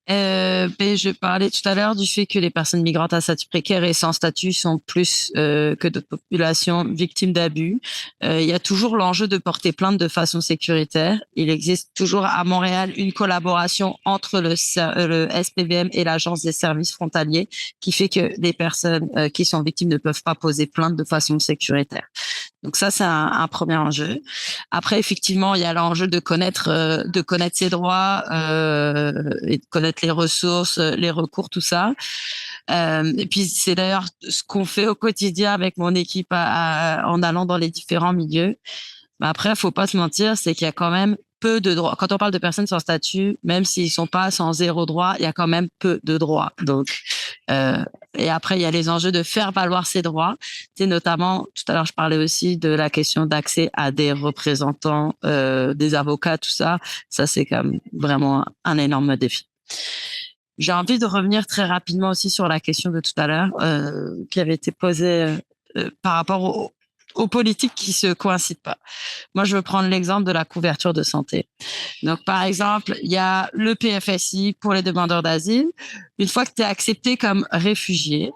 Je parlais tout à l'heure du fait que les personnes migrantes à statut précaire et sans statut sont plus que d'autres populations victimes d'abus. Il y a toujours l'enjeu de porter plainte de façon sécuritaire. Il existe toujours à Montréal une collaboration entre le SPVM et l'Agence des services frontaliers qui fait que les personnes qui sont victimes ne peuvent pas poser plainte de façon sécuritaire. Donc ça, c'est un premier enjeu. Après, effectivement, il y a l'enjeu de connaître ses droits et de connaître les ressources, les recours, tout ça. Et puis, c'est d'ailleurs ce qu'on fait au quotidien avec mon équipe en allant dans les différents milieux. Mais après, faut pas se mentir, c'est qu'il y a quand même peu de droits. Quand on parle de personnes sans statut, même s'ils sont pas sans zéro droit, il y a quand même peu de droits. Donc, et après, il y a les enjeux de faire valoir ses droits. C'est notamment, tout à l'heure, je parlais aussi de la question d'accès à des représentants, des avocats, tout ça. Ça, c'est quand même vraiment un énorme défi. J'ai envie de revenir très rapidement aussi sur la question de tout à l'heure, qui avait été posée par rapport aux politiques qui se coïncident pas. Moi, je veux prendre l'exemple de la couverture de santé. Donc, par exemple, il y a le PFSI pour les demandeurs d'asile. Une fois que tu es accepté comme réfugié,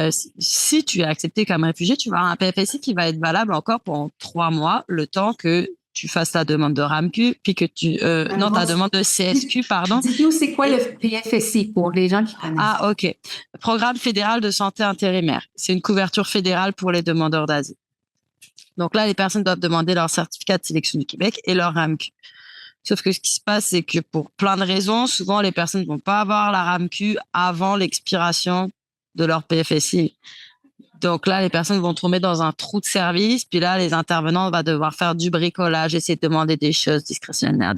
si tu es accepté comme réfugié, tu vas avoir un PFSI qui va être valable encore pendant 3 mois, le temps que tu fasses ta demande de RAMQ, puis que ta demande de CSQ, pardon. Dites-nous, c'est quoi le PFSI pour les gens qui connaissent? Ah, OK. Programme fédéral de santé intérimaire. C'est une couverture fédérale pour les demandeurs d'asile. Donc là, les personnes doivent demander leur certificat de sélection du Québec et leur RAMQ. Sauf que ce qui se passe, c'est que pour plein de raisons, souvent, les personnes ne vont pas avoir la RAMQ avant l'expiration de leur PFSI. Donc là, les personnes vont tomber dans un trou de service. Puis là, les intervenants vont devoir faire du bricolage, essayer de demander des choses discrétionnaires,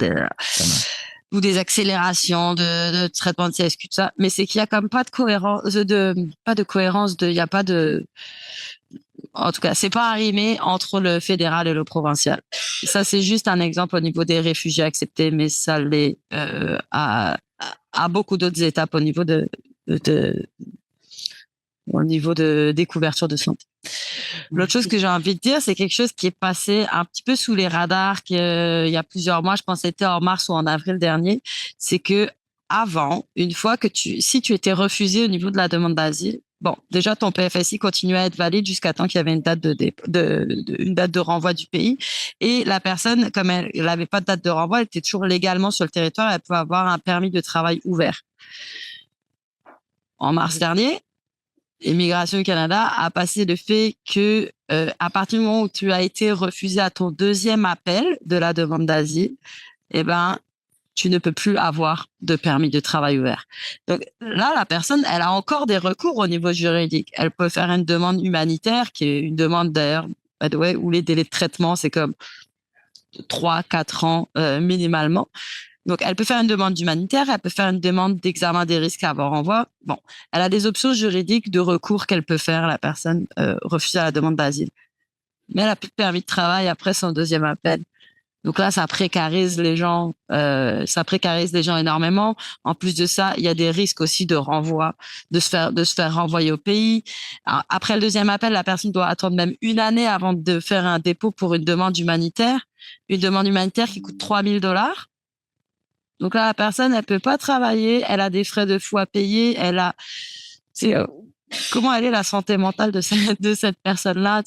ou des accélérations de traitement de CSQ, tout ça. Mais c'est qu'il y a comme pas de cohérence, il y a pas de, en tout cas, c'est pas arrimé entre le fédéral et le provincial. Ça, c'est juste un exemple au niveau des réfugiés acceptés, mais ça l'est à beaucoup d'autres étapes au niveau des couvertures de santé. L'autre chose que j'ai envie de dire, c'est quelque chose qui est passé un petit peu sous les radars il y a plusieurs mois, je pense que c'était en mars ou en avril dernier, c'est que avant, une fois que si tu étais refusé au niveau de la demande d'asile, bon, déjà ton PFSI continuait à être valide jusqu'à temps qu'il y avait une date une date de renvoi du pays, et la personne, comme elle n'avait pas de date de renvoi, elle était toujours légalement sur le territoire, elle pouvait avoir un permis de travail ouvert. En mars dernier, Immigration Canada a passé le fait que à partir du moment où tu as été refusé à ton deuxième appel de la demande d'asile, tu ne peux plus avoir de permis de travail ouvert. Donc là, la personne, elle a encore des recours au niveau juridique. Elle peut faire une demande humanitaire, qui est une demande d'ailleurs, où les délais de traitement, c'est comme 3-4 ans minimalement. Donc, elle peut faire une demande humanitaire, elle peut faire une demande d'examen des risques avant renvoi. Bon, elle a des options juridiques de recours qu'elle peut faire, la personne refusée à la demande d'asile. Mais elle n'a plus de permis de travail après son deuxième appel. Donc là, ça précarise les gens énormément. En plus de ça, il y a des risques aussi de renvoi, de se faire renvoyer au pays. Alors, après le deuxième appel, la personne doit attendre même 1 année avant de faire un dépôt pour une demande humanitaire. Une demande humanitaire qui coûte $3 000. Donc là, la personne, elle peut pas travailler, elle a des frais de fou à payer, comment elle est la santé mentale de cette personne-là,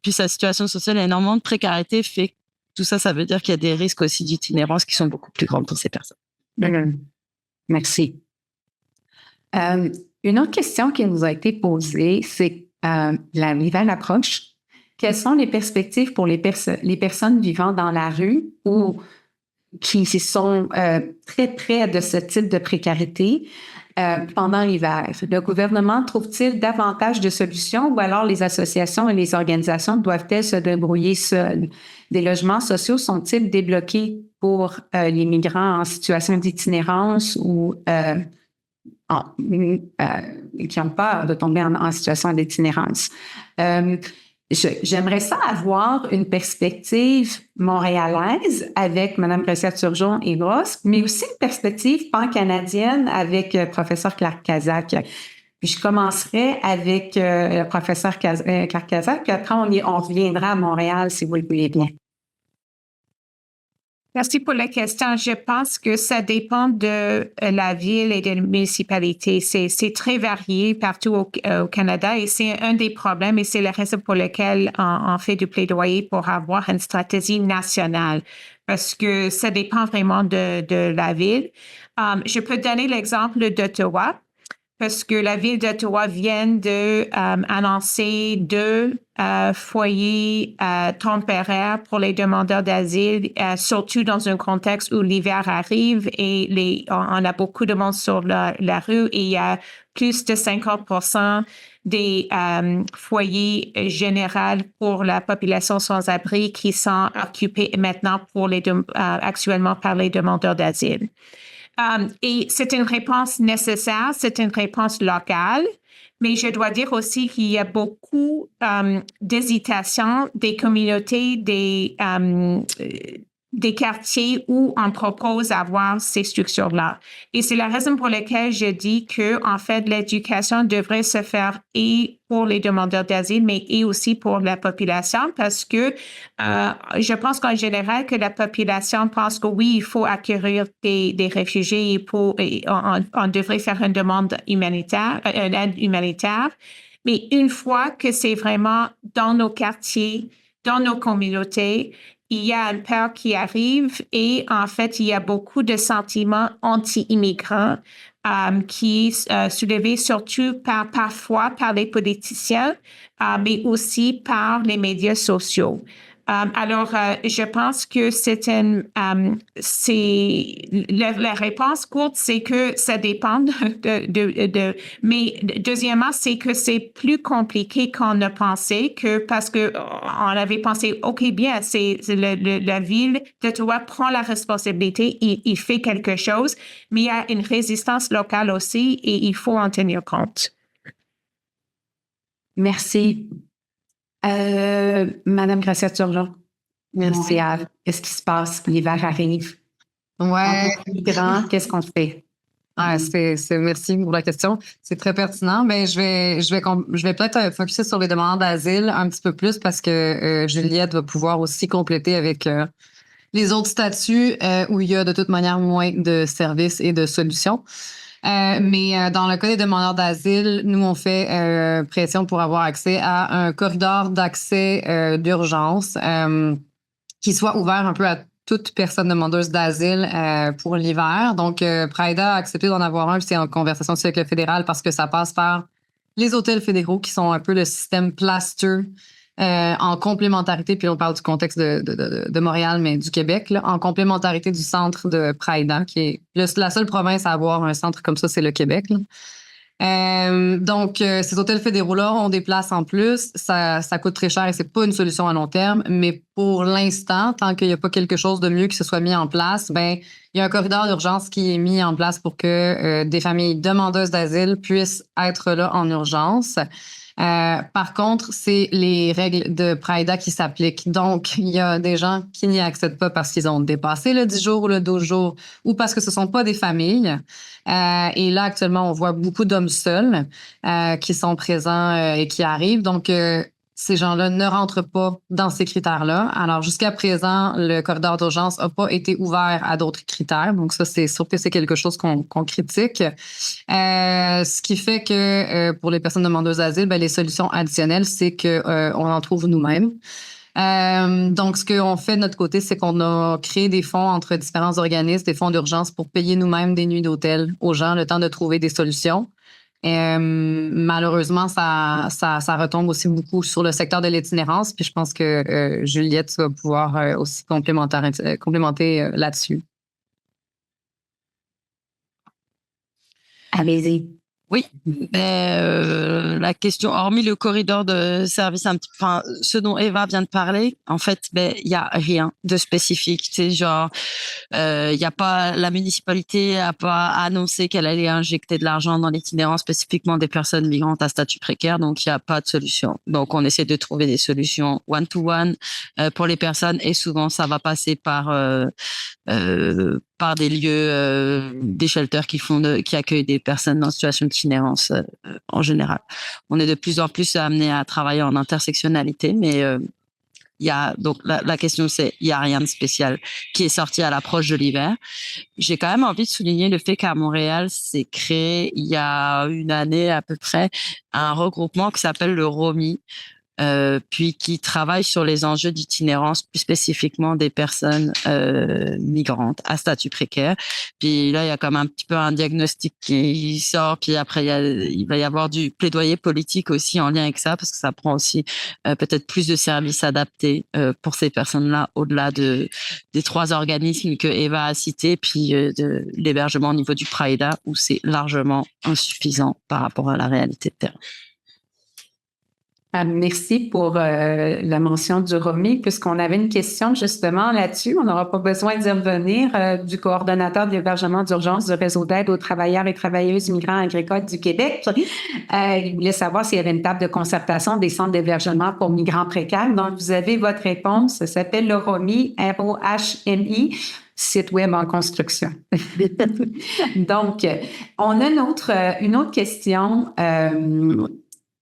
puis sa situation sociale, il y a énormément de précarité, fait tout ça, ça veut dire qu'il y a des risques aussi d'itinérance qui sont beaucoup plus grands pour ces personnes. Merci. Une autre question qui nous a été posée, c'est la nouvelle approche. Quelles sont les perspectives pour les personnes vivant dans la rue ou qui sont très près de ce type de précarité pendant l'hiver? Le gouvernement trouve-t-il davantage de solutions ou alors les associations et les organisations doivent-elles se débrouiller seules? Des logements sociaux sont-ils débloqués pour les migrants en situation d'itinérance ou qui ont peur de tomber en situation d'itinérance? J'aimerais ça avoir une perspective montréalaise avec Mme Bressette-Turgeon et Ross, mais aussi une perspective pan-canadienne avec professeur Clark-Kazak. Puis je commencerai avec le professeur Clark-Kazak, puis après on reviendra à Montréal si vous le voulez bien. Merci pour la question. Je pense que ça dépend de la ville et de la municipalité. C'est très varié partout au Canada et c'est un des problèmes et c'est la raison pour laquelle on fait du plaidoyer pour avoir une stratégie nationale parce que ça dépend vraiment de la ville. Je peux donner l'exemple d'Ottawa parce que la ville d'Ottawa vient de annoncer 2 foyers temporaires pour les demandeurs d'asile, surtout dans un contexte où l'hiver arrive et on a beaucoup de monde sur la rue et il y a plus de 50% des foyers généraux pour la population sans-abri qui sont occupés maintenant actuellement par les demandeurs d'asile. Et c'est une réponse nécessaire, c'est une réponse locale, mais je dois dire aussi qu'il y a beaucoup d'hésitation des communautés, des quartiers où on propose d'avoir ces structures-là. Et c'est la raison pour laquelle je dis que, en fait, l'éducation devrait se faire et pour les demandeurs d'asile, mais et aussi pour la population, parce que je pense qu'en général, que la population pense que oui, il faut accueillir des réfugiés et on devrait faire une demande humanitaire, une aide humanitaire. Mais une fois que c'est vraiment dans nos quartiers, dans nos communautés, il y a une peur qui arrive et en fait, il y a beaucoup de sentiments anti-immigrants qui est soulevé surtout parfois par les politiciens, mais aussi par les médias sociaux. Alors, je pense que la réponse courte, c'est que ça dépend mais deuxièmement, c'est que c'est plus compliqué qu'on ne pensait parce que on avait pensé, OK, bien, la ville d'Ottawa prend la responsabilité, il fait quelque chose, mais il y a une résistance locale aussi et il faut en tenir compte. Merci. Madame Gracia-Turgeon. Merci. Qu'est-ce qui se passe? L'hiver arrive. Ouais. Migrants, qu'est-ce qu'on fait? Merci pour la question. C'est très pertinent. Mais je vais peut-être focuser sur les demandeurs d'asile un petit peu plus parce que Juliette va pouvoir aussi compléter avec les autres statuts où il y a de toute manière moins de services et de solutions. Mais dans le cas des demandeurs d'asile, nous, on fait pression pour avoir accès à un corridor d'accès d'urgence qui soit ouvert un peu à toute personne demandeuse d'asile pour l'hiver. Donc, Praida a accepté d'en avoir un, puis c'est en conversation aussi avec le fédéral parce que ça passe par les hôtels fédéraux qui sont un peu le système plaster en complémentarité, puis on parle du contexte de Montréal, mais du Québec, là, en complémentarité du centre de Praida, qui est la seule province à avoir un centre comme ça, c'est le Québec. Donc, ces hôtels fédéraux-là ont des places en plus. Ça coûte très cher et c'est pas une solution à long terme. Mais pour l'instant, tant qu'il n'y a pas quelque chose de mieux qui se soit mis en place, il y a un corridor d'urgence qui est mis en place pour que des familles demandeuses d'asile puissent être là en urgence. Par contre, c'est les règles de Praida qui s'appliquent. Donc, il y a des gens qui n'y accèdent pas parce qu'ils ont dépassé le 10 jours ou le 12 jours ou parce que ce sont pas des familles. Et là, actuellement, on voit beaucoup d'hommes seuls qui sont présents et qui arrivent. Donc, ces gens-là ne rentrent pas dans ces critères-là. Alors, jusqu'à présent, le corridor d'urgence n'a pas été ouvert à d'autres critères. Donc, ça, c'est sûr que c'est quelque chose qu'on critique. Ce qui fait que pour les personnes demandeuses d'asile, les solutions additionnelles, c'est que on en trouve nous-mêmes. Donc, ce qu'on fait de notre côté, c'est qu'on a créé des fonds entre différents organismes, des fonds d'urgence pour payer nous-mêmes des nuits d'hôtel aux gens, le temps de trouver des solutions. Malheureusement, ça retombe aussi beaucoup sur le secteur de l'itinérance. Puis je pense que Juliette va pouvoir aussi complémenter là-dessus. Allez-y. Oui, la question, hormis le corridor de service ce dont Eva vient de parler, en fait, il y a rien de spécifique. C'est genre, il y a pas, la municipalité a pas annoncé qu'elle allait injecter de l'argent dans l'itinérance spécifiquement des personnes migrantes à statut précaire, donc il y a pas de solution. Donc on essaie de trouver des solutions one-to-one pour les personnes et souvent ça va passer par des lieux, des shelters qui accueillent des personnes en situation d'itinérance en général. On est de plus en plus amené à travailler en intersectionnalité, mais Donc la question c'est, il y a rien de spécial qui est sorti à l'approche de l'hiver. J'ai quand même envie de souligner le fait qu'à Montréal s'est créé il y a une année à peu près un regroupement qui s'appelle le ROMI, puis qui travaille sur les enjeux d'itinérance, plus spécifiquement des personnes migrantes à statut précaire. Puis là, il y a comme un petit peu un diagnostic qui sort, puis après, il va y avoir du plaidoyer politique aussi en lien avec ça, parce que ça prend aussi peut-être plus de services adaptés pour ces personnes-là, au-delà des 3 organismes que Eva a cités, puis de l'hébergement au niveau du PRAIDA, où c'est largement insuffisant par rapport à la réalité de terrain. Merci pour la mention du ROMI, puisqu'on avait une question justement là-dessus. On n'aura pas besoin d'y revenir, du coordonnateur de l'hébergement d'urgence du réseau d'aide aux travailleurs et travailleuses migrants agricoles du Québec. Il voulait savoir s'il y avait une table de concertation des centres d'hébergement pour migrants précaires. Donc, vous avez votre réponse. Ça s'appelle le ROMI, ROHMI. Site web en construction. Donc, on a une autre question.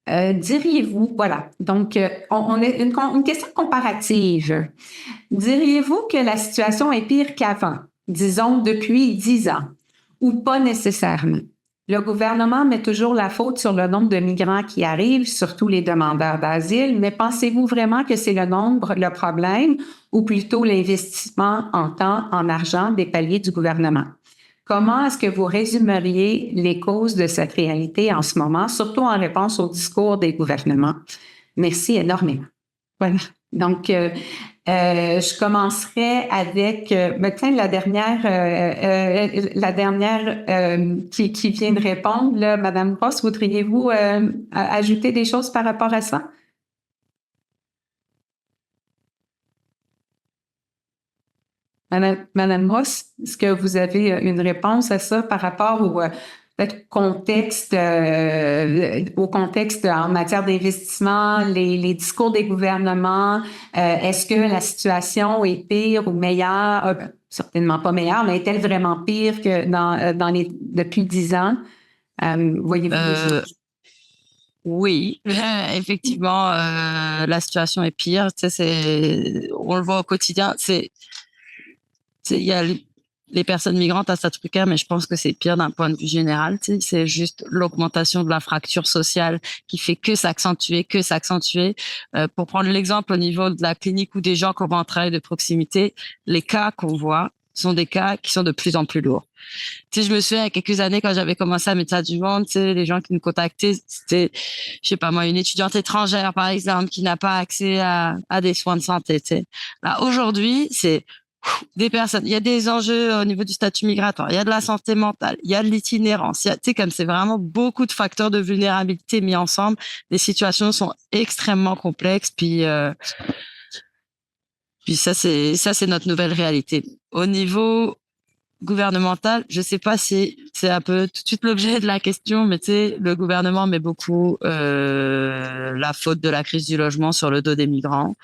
Diriez-vous, voilà, donc on a une question comparative. Diriez-vous que la situation est pire qu'avant, disons depuis 10 ans, ou pas nécessairement? Le gouvernement met toujours la faute sur le nombre de migrants qui arrivent, surtout les demandeurs d'asile, mais pensez-vous vraiment que c'est le nombre le problème, ou plutôt l'investissement en temps, en argent des paliers du gouvernement? Comment est-ce que vous résumeriez les causes de cette réalité en ce moment, surtout en réponse au discours des gouvernements? Merci énormément. Voilà. Donc, je commencerai avec la dernière qui vient de répondre. Là, Madame Ross, voudriez-vous ajouter des choses par rapport à ça? Madame Ross, est-ce que vous avez une réponse à ça par rapport au peut-être contexte en matière d'investissement, les discours des gouvernements? Est-ce que la situation est pire ou meilleure? Certainement pas meilleure, mais est-elle vraiment pire que depuis 10 ans? Voyez-vous des choses? Oui, effectivement, la situation est pire. Tu sais, on le voit au quotidien. Il y a les personnes migrantes à statut précaire, mais je pense que c'est pire d'un point de vue général. Tu sais, c'est juste l'augmentation de la fracture sociale qui fait que s'accentuer. Pour prendre l'exemple au niveau de la clinique ou des gens qui vont en travail de proximité, les cas qu'on voit sont des cas qui sont de plus en plus lourds. Tu sais, je me souviens, il y a quelques années, quand j'avais commencé à Médecins du Monde, tu sais, les gens qui nous contactaient, c'était, je sais pas moi, une étudiante étrangère, par exemple, qui n'a pas accès à des soins de santé, tu sais. Là, aujourd'hui, c'est des personnes. Il y a des enjeux au niveau du statut migratoire. Il y a de la santé mentale. Il y a de l'itinérance. Tu sais, comme c'est vraiment beaucoup de facteurs de vulnérabilité mis ensemble, les situations sont extrêmement complexes. Puis ça, c'est notre nouvelle réalité. Au niveau gouvernemental, je sais pas si c'est un peu tout de suite l'objet de la question, mais tu sais, le gouvernement met beaucoup la faute de la crise du logement sur le dos des migrants.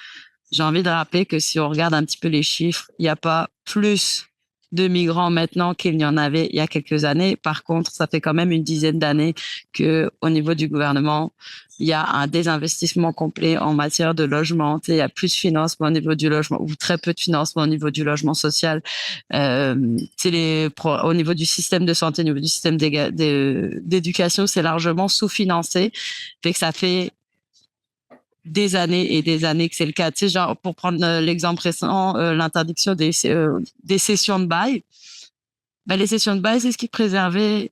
J'ai envie de rappeler que si on regarde un petit peu les chiffres, il n'y a pas plus de migrants maintenant qu'il n'y en avait il y a quelques années. Par contre, ça fait quand même une dizaine d'années que, au niveau du gouvernement, il y a un désinvestissement complet en matière de logement. Tu sais, il y a plus de financement au niveau du logement ou très peu de financement au niveau du logement social. Tu sais, au niveau du système de santé, au niveau du système d'éducation, c'est largement sous-financé. Fait que ça fait des années et des années que c'est le cas. Tu sais, genre, pour prendre l'exemple récent, l'interdiction des cessions de bail. Ben, les cessions de bail, c'est ce qui préservait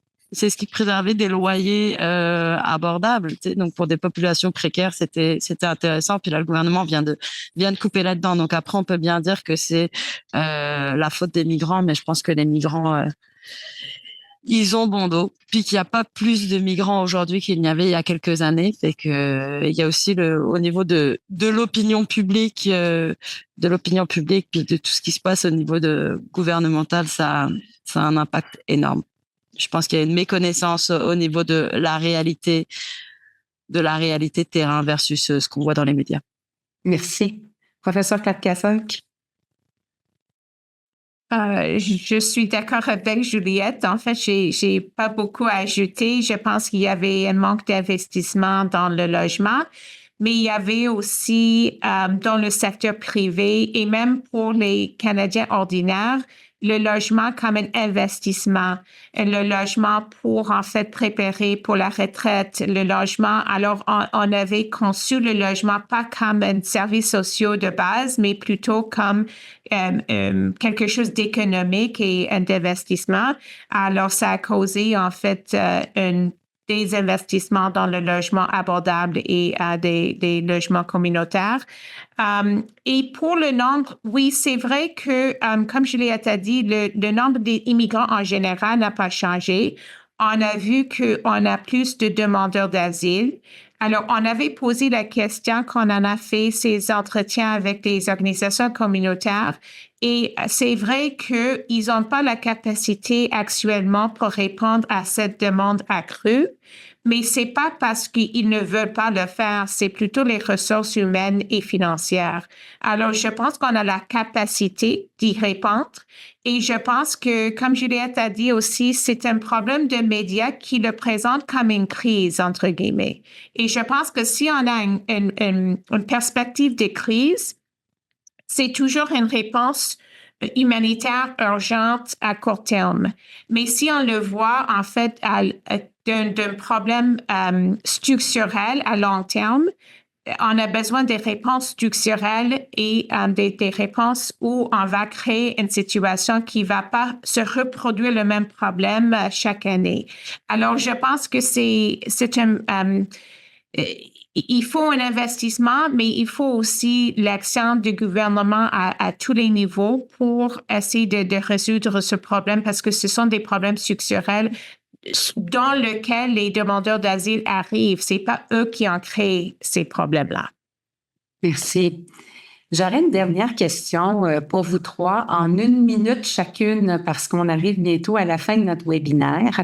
des loyers abordables. Tu sais, donc pour des populations précaires, c'était intéressant. Puis là, le gouvernement vient de couper là-dedans. Donc après, on peut bien dire que c'est la faute des migrants, mais je pense que les migrants ils ont bon dos, puis qu'il n'y a pas plus de migrants aujourd'hui qu'il n'y avait il y a quelques années. Fait que il y a aussi au niveau de l'opinion publique, puis de tout ce qui se passe au niveau de gouvernemental, ça a un impact énorme. Je pense qu'il y a une méconnaissance au niveau de la réalité de terrain versus ce qu'on voit dans les médias. Merci. Professeur Klatkasuk. Je suis d'accord avec Juliette. En fait, j'ai pas beaucoup à ajouter. Je pense qu'il y avait un manque d'investissement dans le logement. mais il y avait aussi dans le secteur privé et même pour les Canadiens ordinaires, le logement comme un investissement, le logement pour en fait préparer pour la retraite, le logement. Alors, on avait conçu le logement pas comme un service social de base, mais plutôt comme quelque chose d'économique et d'investissement. Alors, ça a causé en fait des investissements dans le logement abordable et des logements communautaires. Et pour le nombre, oui, c'est vrai que, comme Juliette a dit, le nombre d'immigrants en général n'a pas changé. On a vu qu'on a plus de demandeurs d'asile. Alors, on avait posé la question quand on en a fait ces entretiens avec des organisations communautaires. Et c'est vrai qu'ils n'ont pas la capacité actuellement pour répondre à cette demande accrue. Mais c'est pas parce qu'ils ne veulent pas le faire, c'est plutôt les ressources humaines et financières. Alors, je pense qu'on a la capacité d'y répondre. Et je pense que, comme Juliette a dit aussi, c'est un problème de médias qui le présente comme une crise, entre guillemets. Et je pense que si on a une perspective de crise, c'est toujours une réponse humanitaire urgente à court terme. Mais si on le voit, en fait, d'un problème structurel à long terme, on a besoin des réponses structurelles et des réponses où on va créer une situation qui ne va pas se reproduire le même problème chaque année. Alors, je pense que c'est il faut un investissement, mais il faut aussi l'action du gouvernement à tous les niveaux pour essayer de résoudre ce problème parce que ce sont des problèmes structurels dans lesquels les demandeurs d'asile arrivent. Ce n'est pas eux qui ont créé ces problèmes-là. Merci. J'aurais une dernière question pour vous trois en 1 minute chacune parce qu'on arrive bientôt à la fin de notre webinaire.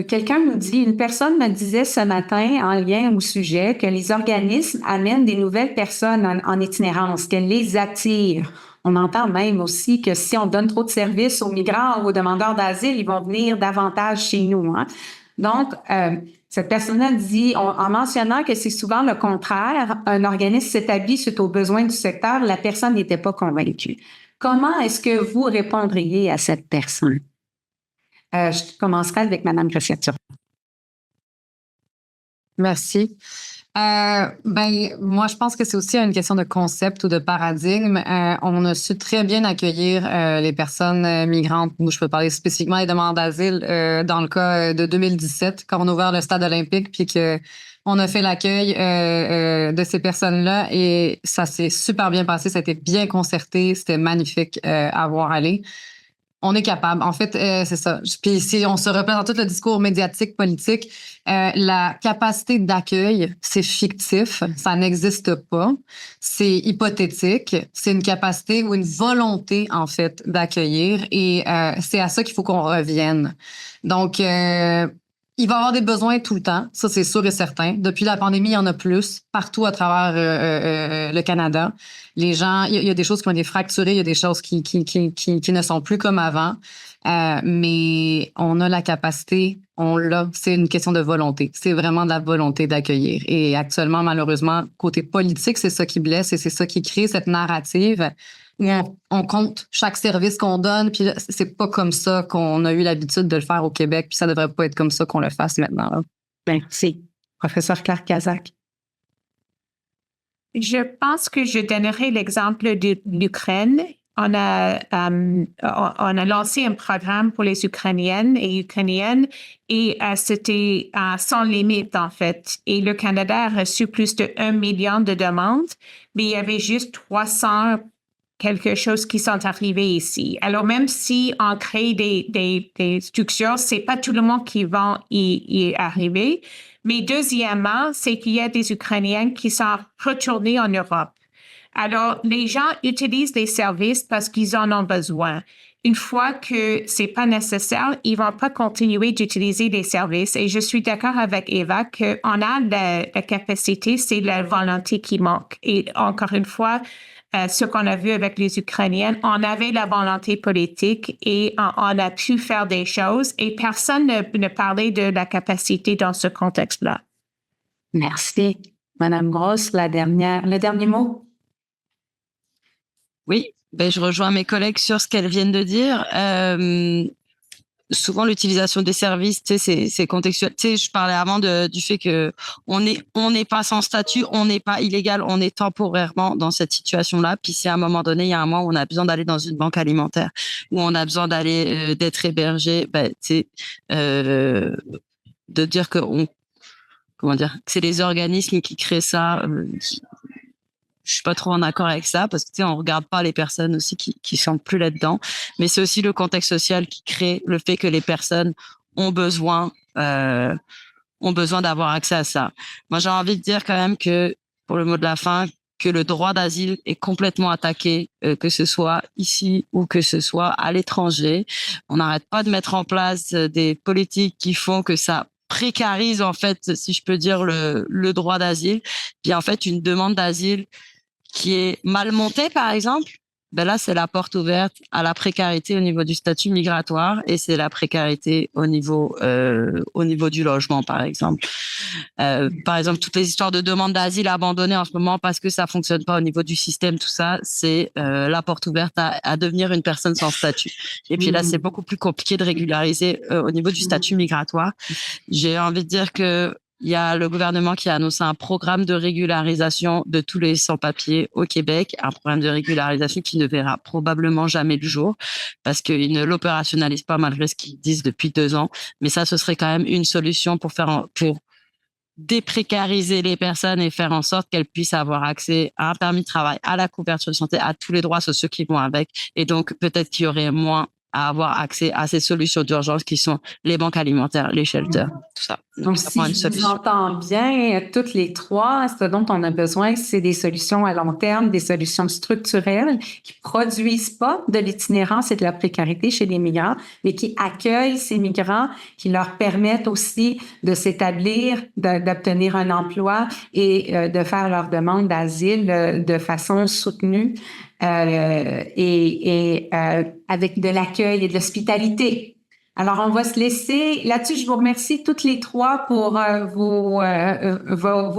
Quelqu'un nous dit, une personne me disait ce matin en lien au sujet que les organismes amènent des nouvelles personnes en itinérance, qu'elles les attirent. On entend même aussi que si on donne trop de services aux migrants ou aux demandeurs d'asile, ils vont venir davantage chez nous. Hein? Donc, cette personne-là dit, en mentionnant que c'est souvent le contraire, un organisme s'établit suite aux besoins du secteur, la personne n'était pas convaincue. Comment est-ce que vous répondriez à cette personne? Je commencerai avec Mme Grosset-Turcot. Merci. Moi, je pense que c'est aussi une question de concept ou de paradigme. On a su très bien accueillir les personnes migrantes. Moi, je peux parler spécifiquement des demandes d'asile dans le cas de 2017, quand on a ouvert le stade olympique, puis que on a fait l'accueil de ces personnes-là et ça s'est super bien passé. Ça a été bien concerté. C'était magnifique à voir aller. On est capable. En fait, c'est ça. Puis si on se replace dans tout le discours médiatique, politique, la capacité d'accueil, c'est fictif. Ça n'existe pas. C'est hypothétique. C'est une capacité ou une volonté, en fait, d'accueillir. Et c'est à ça qu'il faut qu'on revienne. Donc, il va y avoir des besoins tout le temps. Ça, c'est sûr et certain. Depuis la pandémie, il y en a plus partout à travers le Canada. Les gens, il y a des choses qui ont été fracturées, il y a des choses qui ne sont plus comme avant. Mais on a la capacité, on l'a. C'est une question de volonté. C'est vraiment de la volonté d'accueillir. Et actuellement, malheureusement, côté politique, c'est ça qui blesse et c'est ça qui crée cette narrative où on compte chaque service qu'on donne. Puis là, c'est pas comme ça qu'on a eu l'habitude de le faire au Québec. Puis ça devrait pas être comme ça qu'on le fasse maintenant. Là. Merci. Professeur Claire Kazak. Je pense que je donnerai l'exemple de l'Ukraine. On a lancé un programme pour les Ukrainiennes et Ukrainiennes et c'était sans limite, en fait. Et le Canada a reçu plus de 1 million de demandes, mais il y avait juste 300 quelque chose qui sont arrivés ici. Alors, même si on crée des structures, c'est pas tout le monde qui va y arriver. Mais deuxièmement, c'est qu'il y a des Ukrainiens qui sont retournés en Europe. Alors, les gens utilisent les services parce qu'ils en ont besoin. Une fois que c'est pas nécessaire, ils vont pas continuer d'utiliser les services. Et je suis d'accord avec Eva qu'on a la capacité, c'est la volonté qui manque. Et encore une fois, ce qu'on a vu avec les Ukrainiennes, on avait la volonté politique et on a pu faire des choses et personne ne parlait de la capacité dans ce contexte-là. Merci. Madame Grosse, le dernier mot? Oui, je rejoins mes collègues sur ce qu'elles viennent de dire. Souvent, l'utilisation des services, c'est contextuel. Je parlais avant du fait que on n'est pas sans statut, on n'est pas illégal, on est temporairement dans cette situation-là. Puis si à un moment donné, il y a un mois où on a besoin d'aller dans une banque alimentaire, où on a besoin d'aller d'être hébergé, de dire que c'est les organismes qui créent ça. Je suis pas trop en accord avec ça parce que on regarde pas les personnes aussi qui sont plus là-dedans, mais c'est aussi le contexte social qui crée le fait que les personnes ont besoin d'avoir accès à ça. Moi, j'ai envie de dire quand même que pour le mot de la fin, que le droit d'asile est complètement attaqué, que ce soit ici ou que ce soit à l'étranger. On n'arrête pas de mettre en place des politiques qui font que ça précarise en fait, si je peux dire, le droit d'asile. Puis en fait, une demande d'asile qui est mal montée, par exemple, là, c'est la porte ouverte à la précarité au niveau du statut migratoire et c'est la précarité au niveau du logement, par exemple. Par exemple, toutes les histoires de demandes d'asile abandonnées en ce moment parce que ça fonctionne pas au niveau du système, tout ça, c'est la porte ouverte à devenir une personne sans statut. Et puis là, c'est beaucoup plus compliqué de régulariser au niveau du statut migratoire. J'ai envie de dire que il y a le gouvernement qui a annoncé un programme de régularisation de tous les sans-papiers au Québec, un programme de régularisation qui ne verra probablement jamais le jour parce qu'ils ne l'opérationnalisent pas malgré ce qu'ils disent depuis 2 ans. Mais ça, ce serait quand même une solution pour déprécariser les personnes et faire en sorte qu'elles puissent avoir accès à un permis de travail, à la couverture de santé, à tous les droits sociaux qui vont avec. Et donc, peut-être qu'il y aurait moins à avoir accès à ces solutions d'urgence qui sont les banques alimentaires, les shelters, tout ça. Donc ça si prend une je vous solution. entends bien, toutes les trois, ce dont on a besoin, c'est des solutions à long terme, des solutions structurelles qui produisent pas de l'itinérance et de la précarité chez les migrants, mais qui accueillent ces migrants, qui leur permettent aussi de s'établir, d'obtenir un emploi et de faire leur demande d'asile de façon soutenue et avec de l'accueil et de l'hospitalité. Alors, on va se laisser là-dessus. Je vous remercie toutes les trois pour vos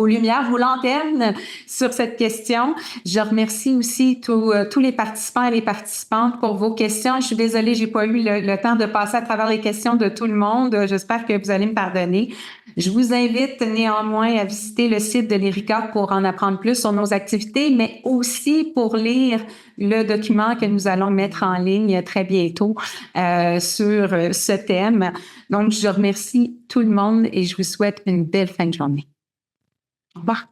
lumières, vos lanternes sur cette question. Je remercie aussi tous les participants et les participantes pour vos questions. Je suis désolée, j'ai pas eu le temps de passer à travers les questions de tout le monde. J'espère que vous allez me pardonner. Je vous invite néanmoins à visiter le site de l'ERICA pour en apprendre plus sur nos activités, mais aussi pour lire le document que nous allons mettre en ligne très bientôt sur ce thème. Donc, je remercie tout le monde et je vous souhaite une belle fin de journée. Au revoir.